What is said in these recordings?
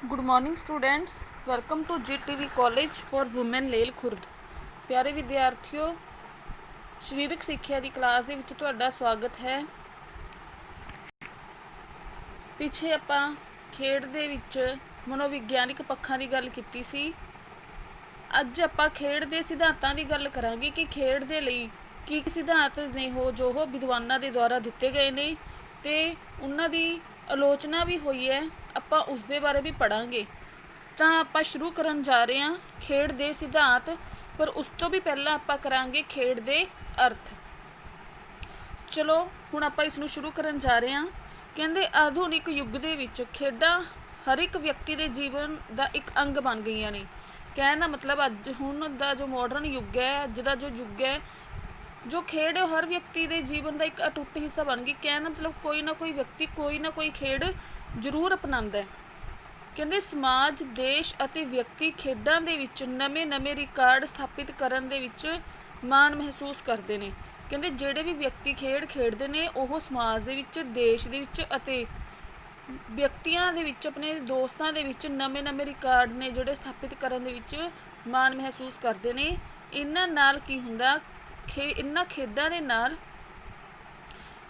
Good morning students, welcome to GTV college for women Lel Khurd. ਪਿਆਰੇ ਵਿਦਿਆਰਥੀਓ, ਸਰੀਰਕ ਸਿੱਖਿਆ ਦੀ ਕਲਾਸ ਦੇ ਵਿੱਚ ਤੁਹਾਡਾ ਸਵਾਗਤ ਹੈ। ਪਿੱਛੇ ਆਪਾਂ ਖੇਡ ਦੇ ਵਿੱਚ ਮਨੋਵਿਗਿਆਨਿਕ ਪੱਖਾਂ ਦੀ ਗੱਲ ਕੀਤੀ ਸੀ। ਅੱਜ ਆਪਾਂ ਖੇਡ ਦੇ ਸਿਧਾਂਤਾਂ ਦੀ ਗੱਲ ਕਰਾਂਗੇ ਕਿ ਖੇਡ ਦੇ ਲਈ ਕੀ ਸਿਧਾਂਤ ਨੇ ਜੋ ਵਿਦਵਾਨਾਂ ਦੇ ਦੁਆਰਾ ਦਿੱਤੇ ਗਏ ਨੇ ਤੇ ਉਹਨਾਂ ਦੀ ਆਲੋਚਨਾ ਵੀ ਹੋਈ ਹੈ। ਆਪਾਂ ਉਸ ਦੇ ਬਾਰੇ ਵੀ ਪੜਾਂਗੇ। ਤਾਂ ਆਪਾਂ ਸ਼ੁਰੂ ਕਰਨ ਜਾ ਰਹੇ ਹਾਂ ਖੇਡ ਦੇ ਸਿਧਾਂਤ, ਪਰ ਉਸ ਤੋਂ ਵੀ ਪਹਿਲਾਂ ਆਪਾਂ ਕਰਾਂਗੇ ਖੇਡ ਦੇ ਅਰਥ। ਚਲੋ ਹੁਣ ਆਪਾਂ ਇਸ ਨੂੰ ਸ਼ੁਰੂ ਕਰਨ ਜਾ ਰਹੇ ਹਾਂ। ਕਹਿੰਦੇ ਆਧੁਨਿਕ ਯੁੱਗ ਦੇ ਵਿੱਚ ਖੇਡਾਂ ਹਰ ਇੱਕ ਵਿਅਕਤੀ ਦੇ ਜੀਵਨ ਦਾ ਇੱਕ ਅੰਗ ਬਣ ਗਈਆਂ ਨੇ। ਕਹਿਣ ਦਾ ਮਤਲਬ ਅੱਜ ਹੁਣ ਦਾ ਜੋ ਮਾਡਰਨ ਯੁੱਗ ਹੈ, ਅੱਜ ਦਾ ਜੋ ਯੁੱਗ ਹੈ, ਜੋ ਖੇਡ ਹੈ ਹਰ ਵਿਅਕਤੀ ਦੇ ਜੀਵਨ ਦਾ ਇੱਕ ਅਟੁੱਟ ਹਿੱਸਾ ਬਣ ਗਈ। ਕਹਿਣ ਦਾ ਮਤਲਬ ਕੋਈ ਨਾ ਕੋਈ ਵਿਅਕਤੀ ਕੋਈ ਨਾ ਕੋਈ ਖੇਡ ਜ਼ਰੂਰ ਅਪਣਾਉਂਦਾ ਹੈ। ਕਹਿੰਦੇ ਸਮਾਜ, ਦੇਸ਼ ਅਤੇ ਵਿਅਕਤੀ ਖੇਡਾਂ ਦੇ ਵਿੱਚ ਨਵੇਂ ਰਿਕਾਰਡ ਸਥਾਪਿਤ ਕਰਨ ਦੇ ਵਿੱਚ ਮਾਣ ਮਹਿਸੂਸ ਕਰਦੇ ਨੇ। ਕਹਿੰਦੇ ਜਿਹੜੇ ਵੀ ਵਿਅਕਤੀ ਖੇਡ ਖੇਡਦੇ ਨੇ ਉਹ ਸਮਾਜ ਦੇ ਵਿੱਚ, ਦੇਸ਼ ਦੇ ਵਿੱਚ ਅਤੇ ਵਿਅਕਤੀਆਂ ਦੇ ਵਿੱਚ, ਆਪਣੇ ਦੋਸਤਾਂ ਦੇ ਵਿੱਚ ਨਵੇਂ ਰਿਕਾਰਡ ਨੇ ਜਿਹੜੇ ਸਥਾਪਿਤ ਕਰਨ ਦੇ ਵਿੱਚ ਮਾਣ ਮਹਿਸੂਸ ਕਰਦੇ ਨੇ। ਇਹਨਾਂ ਨਾਲ ਕੀ ਹੁੰਦਾ, ਇਹਨਾਂ ਖੇਡਾਂ ਦੇ ਨਾਲ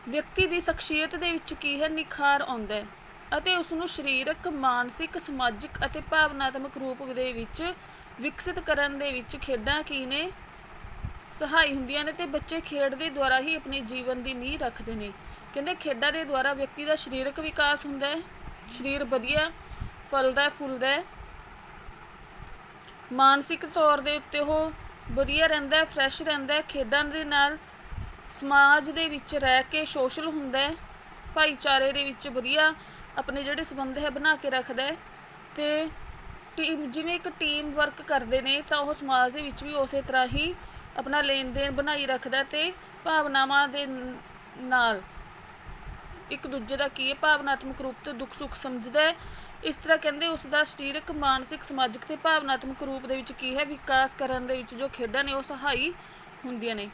ਵਿਅਕਤੀ ਦੀ ਸ਼ਖਸੀਅਤ ਦੇ ਵਿੱਚ ਕੀ ਹੈ, ਨਿਖਾਰ ਆਉਂਦਾ ਹੈ ਅਤੇ ਉਸ ਨੂੰ ਸਰੀਰਕ, ਮਾਨਸਿਕ, ਸਮਾਜਿਕ ਅਤੇ ਭਾਵਨਾਤਮਕ ਰੂਪ ਦੇ ਵਿੱਚ ਵਿਕਸਿਤ ਕਰਨ ਦੇ ਵਿੱਚ ਖੇਡਾਂ ਕੀ ਨੇ, ਸਹਾਈ ਹੁੰਦੀਆਂ ਨੇ। ਤੇ ਬੱਚੇ ਖੇਡ ਦੇ ਦੁਆਰਾ ਹੀ ਆਪਣੇ ਜੀਵਨ ਦੀ ਨੀਂਹ ਰੱਖਦੇ ਨੇ। ਕਹਿੰਦੇ ਖੇਡਾਂ ਦੇ ਦੁਆਰਾ ਵਿਅਕਤੀ ਦਾ ਸਰੀਰਕ ਵਿਕਾਸ ਹੁੰਦਾ ਹੈ, ਸਰੀਰ ਵਧੀਆ ਫਲਦਾ ਫੁੱਲਦਾ ਹੈ, ਮਾਨਸਿਕ ਤੌਰ ਦੇ ਉੱਤੇ ਉਹ ਵਧੀਆ ਰਹਿੰਦਾ, ਫਰੈਸ਼ ਰਹਿੰਦਾ। ਖੇਡਾਂ ਦੇ ਨਾਲ ਸਮਾਜ ਦੇ ਵਿੱਚ ਰਹਿ ਕੇ ਸੋਸ਼ਲ ਹੁੰਦਾ ਹੈ, ਭਾਈਚਾਰੇ ਦੇ ਵਿੱਚ ਵਧੀਆ ਆਪਣੇ ਜਿਹੜੇ ਸੰਬੰਧ ਹੈ ਬਣਾ ਕੇ ਰੱਖਦਾ ਹੈ। ਅਤੇ ਜਿਵੇਂ ਇੱਕ ਟੀਮ ਵਰਕ ਕਰਦੇ ਨੇ ਤਾਂ ਉਹ ਸਮਾਜ ਦੇ ਵਿੱਚ ਵੀ ਉਸੇ ਤਰ੍ਹਾਂ ਹੀ ਆਪਣਾ ਲੈਣ ਦੇਣ ਬਣਾਈ ਰੱਖਦਾ ਅਤੇ ਭਾਵਨਾਵਾਂ ਦੇ ਨਾਲ ਇੱਕ ਦੂਜੇ ਦਾ ਕੀ ਹੈ, ਭਾਵਨਾਤਮਕ ਰੂਪ ਤੋਂ ਦੁੱਖ ਸੁੱਖ ਸਮਝਦਾ ਹੈ। ਇਸ ਤਰ੍ਹਾਂ ਕਹਿੰਦੇ ਉਸ ਦਾ ਸਰੀਰਕ, ਮਾਨਸਿਕ, ਸਮਾਜਿਕ ਅਤੇ ਭਾਵਨਾਤਮਕ ਰੂਪ ਦੇ ਵਿੱਚ ਕੀ ਹੈ, ਵਿਕਾਸ ਕਰਨ ਦੇ ਵਿੱਚ ਜੋ ਖੇਡਾਂ ਨੇ ਉਹ ਸਹਾਈ ਹੁੰਦੀਆਂ ਨੇ।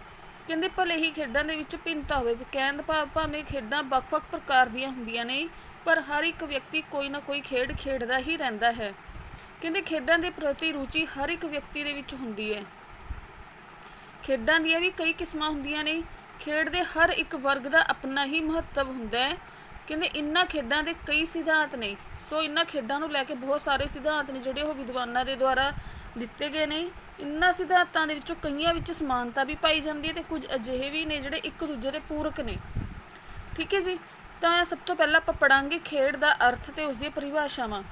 ਕਹਿੰਦੇ ਭਲੇ ਹੀ ਖੇਡਾਂ ਦੇ ਵਿੱਚ ਭਿੰਨਤਾ ਹੋਵੇ, ਕਹਿਣ ਦਾ ਭਾਵ ਭਾਵੇਂ ਖੇਡਾਂ ਵੱਖ ਪ੍ਰਕਾਰ ਦੀਆਂ ਹੁੰਦੀਆਂ ਨੇ ਪਰ ਹਰ ਇੱਕ ਵਿਅਕਤੀ ਕੋਈ ਨਾ ਕੋਈ ਖੇਡ ਖੇਡਦਾ ਹੀ ਰਹਿੰਦਾ ਹੈ। ਕਹਿੰਦੇ ਖੇਡਾਂ ਦੇ ਪ੍ਰਤੀ ਰੁਚੀ ਹਰ ਇੱਕ ਵਿਅਕਤੀ ਦੇ ਵਿੱਚ ਹੁੰਦੀ ਹੈ। ਖੇਡਾਂ ਦੀਆਂ ਵੀ ਕਈ ਕਿਸਮਾਂ ਹੁੰਦੀਆਂ ਨੇ। ਖੇਡ ਦੇ ਹਰ ਇੱਕ ਵਰਗ ਦਾ ਆਪਣਾ ਹੀ ਮਹੱਤਵ ਹੁੰਦਾ ਹੈ। ਕਹਿੰਦੇ ਇਹਨਾਂ ਖੇਡਾਂ ਦੇ ਕਈ ਸਿਧਾਂਤ ਨੇ। ਸੋ ਇਹਨਾਂ ਖੇਡਾਂ ਨੂੰ ਲੈ ਕੇ ਬਹੁਤ ਸਾਰੇ ਸਿਧਾਂਤ ਨੇ ਜਿਹੜੇ ਉਹ ਵਿਦਵਾਨਾਂ ਦੇ ਦੁਆਰਾ ਦਿੱਤੇ ਗਏ ਨੇ। ਇਹਨਾਂ ਸਿਧਾਂਤਾਂ ਦੇ ਵਿੱਚੋਂ ਕਈਆਂ ਵਿੱਚ ਸਮਾਨਤਾ ਵੀ ਪਾਈ ਜਾਂਦੀ ਹੈ ਅਤੇ ਕੁਝ ਅਜਿਹੇ ਵੀ ਨੇ ਜਿਹੜੇ ਇੱਕ ਦੂਜੇ ਦੇ ਪੂਰਕ ਨੇ। ਠੀਕ ਹੈ ਜੀ। ਤਾਂ ਸਭ ਤੋਂ ਪਹਿਲਾਂ ਆਪਾਂ ਪੜਾਂਗੇ ਖੇਡ ਦਾ ਅਰਥ ਤੇ ਉਸ ਦੀਆਂ ਪਰਿਭਾਸ਼ਾਵਾਂ।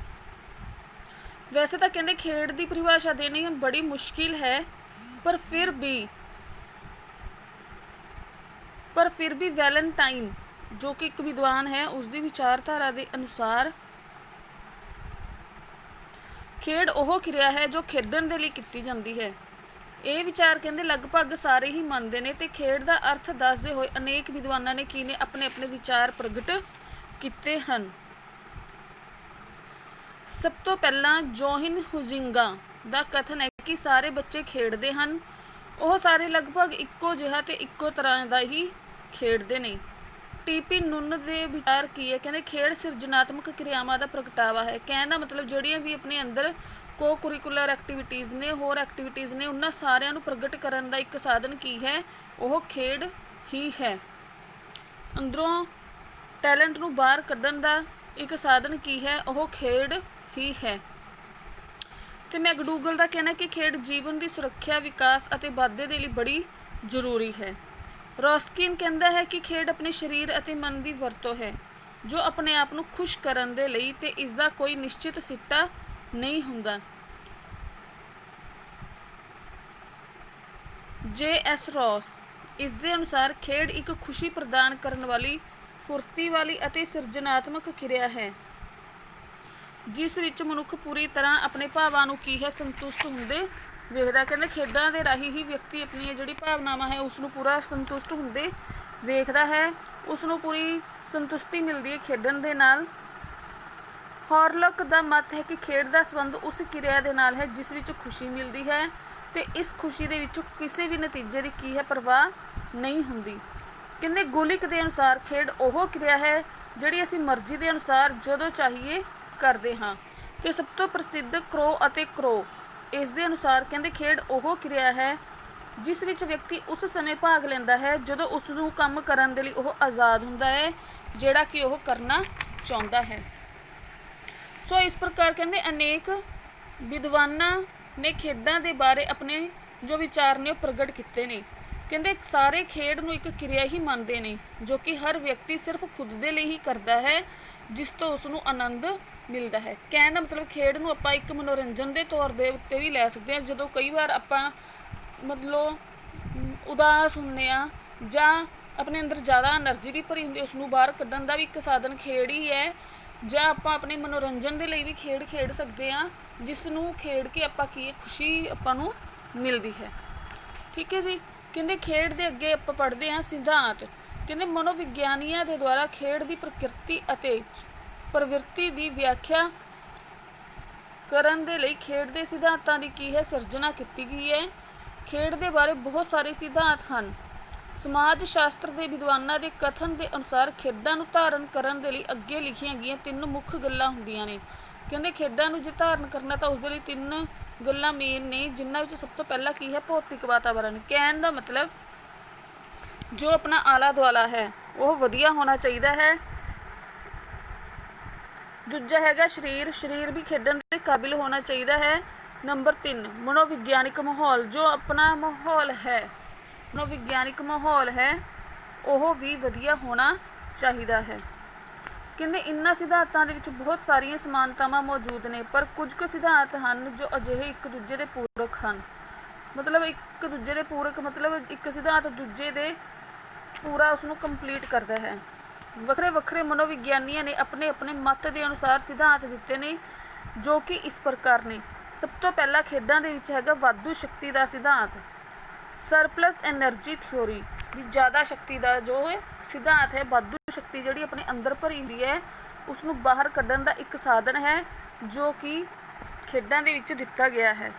ਵੈਸੇ ਤਾਂ ਕਹਿੰਦੇ ਖੇਡ ਦੀ ਪਰਿਭਾਸ਼ਾ ਦੇਣੀ ਹੁਣ ਬੜੀ ਮੁਸ਼ਕਿਲ ਹੈ, ਪਰ ਫਿਰ ਵੀ ਵੈਲਨਟਾਈਨ ਜੋ ਕਿ ਇੱਕ ਵਿਦਵਾਨ ਹੈ, ਉਸ ਦੀ ਵਿਚਾਰਧਾਰਾ ਦੇ ਅਨੁਸਾਰ ਖੇਡ ਉਹ ਕਿਰਿਆ ਹੈ ਜੋ ਖੇਡਣ ਦੇ ਲਈ ਕੀਤੀ ਜਾਂਦੀ ਹੈ। ਇਹ ਵਿਚਾਰ ਕਹਿੰਦੇ ਲਗਭਗ ਸਾਰੇ ਹੀ ਮੰਨਦੇ ਨੇ ਤੇ ਖੇਡ ਦਾ ਅਰਥ ਦੱਸਦੇ ਹੋਏ ਅਨੇਕ ਵਿਦਵਾਨਾਂ ਨੇ ਕੀ ਨੇ ਆਪਣੇ ਵਿਚਾਰ ਪ੍ਰਗਟ ਕੀਤੇ ਹਨ। ਸਭ ਤੋਂ ਪਹਿਲਾਂ ਜੋਹਨ ਹੁਇਜ਼ਿੰਗਾ ਦਾ ਕਥਨ ਹੈ ਕਿ ਸਾਰੇ ਬੱਚੇ ਖੇਡਦੇ ਹਨ, ਉਹ ਸਾਰੇ ਲਗਭਗ ਇੱਕੋ ਜਿਹਾ ਤੇ ਇੱਕੋ ਤਰ੍ਹਾਂ ਦਾ ਹੀ ਖੇਡਦੇ ਨੇ। TP ਨੁੰਨ ਦੇ ਵਿਚਾਰ ਕੀ ਹੈ, ਕਹਿੰਦੇ ਖੇਡ ਸਿਰਜਣਾਤਮਕ ਕਿਰਿਆਵਾਂ ਦਾ ਪ੍ਰਗਟਾਵਾ ਹੈ। ਕਹਿਣ ਦਾ ਮਤਲਬ ਜਿਹੜੀਆਂ ਵੀ ਆਪਣੇ ਅੰਦਰ ਕੋ-ਕੁਰਿਕੂਲਰ ਐਕਟੀਵਿਟੀਜ਼ ਨੇ, ਹੋਰ ਐਕਟੀਵਿਟੀਜ਼ ਨੇ, ਉਹਨਾਂ ਸਾਰਿਆਂ ਨੂੰ ਪ੍ਰਗਟ ਕਰਨ ਦਾ ਇੱਕ ਸਾਧਨ ਕੀ ਹੈ, ਉਹ ਖੇਡ ਹੀ ਹੈ। ਅੰਦਰੋਂ ਟੈਲੈਂਟ ਨੂੰ ਬਾਹਰ ਕੱਢਣ ਦਾ ਇੱਕ ਸਾਧਨ ਕੀ ਹੈ, ਉਹ ਖੇਡ ਹੀ ਹੈ। ਤੇ ਮੈਕਡੂਗਲ ਦਾ ਕਹਿਣਾ ਕਿ ਖੇਡ ਜੀਵਨ ਦੀ ਸੁਰੱਖਿਆ, ਵਿਕਾਸ ਅਤੇ ਵਾਧੇ ਦੇ ਲਈ ਬੜੀ ਜ਼ਰੂਰੀ ਹੈ। ਰੋਸਕਿਨ ਕਹਿੰਦਾ ਹੈ ਕਿ ਖੇਡ ਆਪਣੇ ਸਰੀਰ ਅਤੇ ਮਨ ਦੀ ਵਰਤੋਂ ਹੈ ਜੋ ਆਪਣੇ ਆਪ ਨੂੰ ਖੁਸ਼ ਕਰਨ ਦੇ ਲਈ, ਤੇ ਇਸ ਦਾ ਕੋਈ ਨਿਸ਼ਚਿਤ ਸਿੱਟਾ ਨਹੀਂ ਹੁੰਦਾ। JS ਰੌਸ ਇਸ ਦੇ ਅਨੁਸਾਰ ਖੇਡ ਇੱਕ ਖੁਸ਼ੀ ਪ੍ਰਦਾਨ ਕਰਨ ਵਾਲੀ, ਫੁਰਤੀ ਵਾਲੀ ਅਤੇ ਸਿਰਜਣਾਤਮਕ ਕਿਰਿਆ ਹੈ ਜਿਸ ਵਿੱਚ ਮਨੁੱਖ ਪੂਰੀ ਤਰ੍ਹਾਂ ਆਪਣੇ ਭਾਵਾਂ ਨੂੰ ਕੀ ਹੈ, ਸੰਤੁਸ਼ਟ ਹੁੰਦੇ ਵੇਖਦਾ। ਕਹਿੰਦੇ ਖੇਡਾਂ ਦੇ ਰਾਹੀਂ ਹੀ ਵਿਅਕਤੀ ਆਪਣੀ ਜਿਹੜੀ ਭਾਵਨਾਵਾਂ ਹੈ ਉਸ ਨੂੰ ਪੂਰਾ ਸੰਤੁਸ਼ਟ ਹੁੰਦੇ ਵੇਖਦਾ ਹੈ, ਉਸ ਨੂੰ ਪੂਰੀ ਸੰਤੁਸ਼ਟੀ ਮਿਲਦੀ ਹੈ ਖੇਡਣ ਦੇ ਨਾਲ। ਹੌਰਲੌਕ ਦਾ ਮਤ ਹੈ ਕਿ ਖੇਡ ਦਾ ਸੰਬੰਧ ਉਸ ਕਿਰਿਆ ਦੇ ਨਾਲ ਹੈ ਜਿਸ ਵਿੱਚ ਖੁਸ਼ੀ ਮਿਲਦੀ ਹੈ ਤੇ ਇਸ ਖੁਸ਼ੀ ਦੇ ਵਿੱਚ ਕਿਸੇ ਵੀ ਨਤੀਜੇ ਦੀ ਕੀ ਹੈ, ਪਰਵਾਹ ਨਹੀਂ ਹੁੰਦੀ। ਕਹਿੰਦੇ ਗੁਲਿਕ ਦੇ ਅਨੁਸਾਰ ਖੇਡ ਉਹ ਕਿਰਿਆ ਹੈ ਜਿਹੜੀ ਅਸੀਂ ਮਰਜ਼ੀ ਦੇ ਅਨੁਸਾਰ ਜਦੋਂ ਚਾਹੀਏ ਕਰਦੇ ਹਾਂ। ਤੇ ਸਭ ਤੋਂ ਪ੍ਰਸਿੱਧ ਕ੍ਰੋ ਅਤੇ ਕ੍ਰੋ। ਇਸ ਦੇ ਅਨੁਸਾਰ ਕਹਿੰਦੇ ਖੇਡ ਉਹ ਕਿਰਿਆ ਹੈ ਜਿਸ ਵਿੱਚ ਵਿਅਕਤੀ ਉਸ ਸਮੇਂ ਭਾਗ ਲੈਂਦਾ ਹੈ ਜਦੋਂ ਉਸ ਨੂੰ ਕੰਮ ਕਰਨ ਦੇ ਲਈ ਉਹ ਆਜ਼ਾਦ ਹੁੰਦਾ ਹੈ ਜਿਹੜਾ ਕਿ ਉਹ ਕਰਨਾ ਚਾਹੁੰਦਾ ਹੈ। ਸੋ ਇਸ ਪ੍ਰਕਾਰ ਕਹਿੰਦੇ ਅਨੇਕ ਵਿਦਵਾਨਾਂ ਨੇ ਖੇਡਾਂ ਦੇ ਬਾਰੇ ਆਪਣੇ ਜੋ ਵਿਚਾਰ ਨੇ ਉਹ ਪ੍ਰਗਟ ਕੀਤੇ ਨੇ। ਕਹਿੰਦੇ ਸਾਰੇ ਖੇਡ ਨੂੰ ਇੱਕ ਕਿਰਿਆ ਹੀ ਮੰਨਦੇ ਨੇ ਜੋ ਕਿ ਹਰ ਵਿਅਕਤੀ ਸਿਰਫ ਖੁਦ ਦੇ ਲਈ ਹੀ ਕਰਦਾ ਹੈ ਜਿਸ ਤੋਂ ਉਸ ਨੂੰ ਆਨੰਦ ਮਿਲਦਾ ਹੈ। ਕਹਿਣ ਦਾ ਮਤਲਬ ਖੇਡ ਨੂੰ ਆਪਾਂ ਇੱਕ ਮਨੋਰੰਜਨ ਦੇ ਤੌਰ ਦੇ ਉੱਤੇ ਵੀ ਲੈ ਸਕਦੇ ਹਾਂ। ਜਦੋਂ ਕਈ ਵਾਰ ਆਪਾਂ ਮਤਲਬ ਉਦਾਸ ਹੁੰਦੇ ਹਾਂ ਜਾਂ ਆਪਣੇ ਅੰਦਰ ਜ਼ਿਆਦਾ ਐਨਰਜੀ ਵੀ ਭਰੀ ਹੁੰਦੀ, ਉਸ ਨੂੰ ਬਾਹਰ ਕੱਢਣ ਦਾ ਵੀ ਇੱਕ ਸਾਧਨ ਖੇਡ ਹੀ ਹੈ। ਜਾਂ ਆਪਾਂ ਆਪਣੇ ਮਨੋਰੰਜਨ ਦੇ ਲਈ ਵੀ ਖੇਡ ਖੇਡ ਸਕਦੇ ਹਾਂ ਜਿਸ ਨੂੰ ਖੇਡ ਕੇ ਆਪਾਂ ਕੀ ਖੁਸ਼ੀ ਆਪਾਂ ਨੂੰ ਮਿਲਦੀ ਹੈ। ਠੀਕ ਹੈ ਜੀ। ਕਹਿੰਦੇ ਖੇਡ ਦੇ ਅੱਗੇ ਆਪਾਂ ਪੜ੍ਹਦੇ ਹਾਂ ਸਿਧਾਂਤ। ਕਹਿੰਦੇ ਮਨੋਵਿਗਿਆਨੀਆਂ ਦੇ ਦੁਆਰਾ ਖੇਡ ਦੀ ਪ੍ਰਕਿਰਤੀ ਅਤੇ ਪ੍ਰਵਿਰਤੀ ਦੀ ਵਿਆਖਿਆ ਕਰਨ ਦੇ ਲਈ ਖੇਡ ਦੇ ਸਿਧਾਂਤਾਂ ਦੀ ਕੀ ਹੈ ਸਿਰਜਣਾ ਕੀਤੀ ਗਈ ਹੈ। ਖੇਡ ਦੇ ਬਾਰੇ ਬਹੁਤ ਸਾਰੇ ਸਿਧਾਂਤ ਹਨ। ਸਮਾਜ ਸ਼ਾਸਤਰ ਦੇ ਵਿਦਵਾਨਾਂ ਦੇ ਕਥਨ ਦੇ ਅਨੁਸਾਰ ਖੇਡਾਂ ਨੂੰ ਧਾਰਨ ਕਰਨ ਦੇ ਲਈ ਅੱਗੇ ਲਿਖੀਆਂ ਗਈਆਂ 3 ਮੁੱਖ ਗੱਲਾਂ ਹੁੰਦੀਆਂ ਨੇ। ਕਹਿੰਦੇ ਖੇਡਾਂ ਨੂੰ ਜੇ ਧਾਰਨ ਕਰਨਾ ਤਾਂ ਉਸਦੇ ਲਈ 3 ਗੱਲਾਂ ਮੇਨ ਨੇ, ਜਿਨ੍ਹਾਂ ਵਿੱਚ ਸਭ ਤੋਂ ਪਹਿਲਾਂ ਕੀ ਹੈ ਭੌਤਿਕ ਵਾਤਾਵਰਨ। ਕਹਿਣ ਦਾ ਮਤਲਬ ਜੋ ਆਪਣਾ ਆਲਾ ਦੁਆਲਾ ਹੈ ਉਹ ਵਧੀਆ ਹੋਣਾ ਚਾਹੀਦਾ ਹੈ। ਦੂਜਾ ਹੈਗਾ ਸਰੀਰ ਵੀ ਖੇਡਣ ਦੇ ਕਾਬਿਲ ਹੋਣਾ ਚਾਹੀਦਾ ਹੈ। ਨੰਬਰ 3 ਮਨੋਵਿਗਿਆਨਿਕ ਮਾਹੌਲ, ਜੋ ਆਪਣਾ ਮਾਹੌਲ ਹੈ ਮਨੋਵਿਗਿਆਨਿਕ ਮਾਹੌਲ ਹੈ ਉਹ ਵੀ ਵਧੀਆ ਹੋਣਾ ਚਾਹੀਦਾ ਹੈ। ਕਹਿੰਦੇ ਇਹਨਾਂ ਸਿਧਾਂਤਾਂ ਦੇ ਵਿੱਚ ਬਹੁਤ ਸਾਰੀਆਂ ਸਮਾਨਤਾਵਾਂ ਮੌਜੂਦ ਨੇ ਪਰ ਕੁਝ ਕੁ ਸਿਧਾਂਤ ਹਨ ਜੋ ਅਜਿਹੇ ਇੱਕ ਦੂਜੇ ਦੇ ਪੂਰਕ ਹਨ। ਮਤਲਬ ਇੱਕ ਦੂਜੇ ਦੇ ਪੂਰਕ ਮਤਲਬ ਇੱਕ ਸਿਧਾਂਤ ਦੂਜੇ ਦੇ ਪੂਰਾ ਉਸ ਨੂੰ ਕੰਪਲੀਟ ਕਰਦਾ ਹੈ। ਵੱਖਰੇ ਵੱਖਰੇ ਮਨੋਵਿਗਿਆਨੀਆਂ ਨੇ ਆਪਣੇ ਆਪਣੇ ਮਤ ਦੇ ਅਨੁਸਾਰ ਸਿਧਾਂਤ ਦਿੱਤੇ ਨੇ ਜੋ ਕਿ ਇਸ ਪ੍ਰਕਾਰ ਨੇ। ਸਭ ਤੋਂ ਪਹਿਲਾਂ ਖੇਡਾਂ ਦੇ ਵਿੱਚ ਹੈਗਾ ਵਾਧੂ ਸ਼ਕਤੀ ਦਾ ਸਿਧਾਂਤ, ਸਰਪਲਸ ਐਨਰਜੀ ਥਿਊਰੀ ਵੀ ਜ਼ਿਆਦਾ ਸ਼ਕਤੀ ਦਾ ਜੋ ਹੈ ਸਿਧਾਂਤ ਹੈ। ਵਾਧੂ ਸ਼ਕਤੀ ਜਿਹੜੀ ਆਪਣੇ ਅੰਦਰ ਭਰੀ ਹੁੰਦੀ ਹੈ ਉਸ ਨੂੰ ਬਾਹਰ ਕੱਢਣ ਦਾ ਇੱਕ ਸਾਧਨ ਹੈ ਜੋ ਕਿ ਖੇਡਾਂ ਦੇ ਵਿੱਚ ਦਿੱਤਾ ਗਿਆ ਹੈ।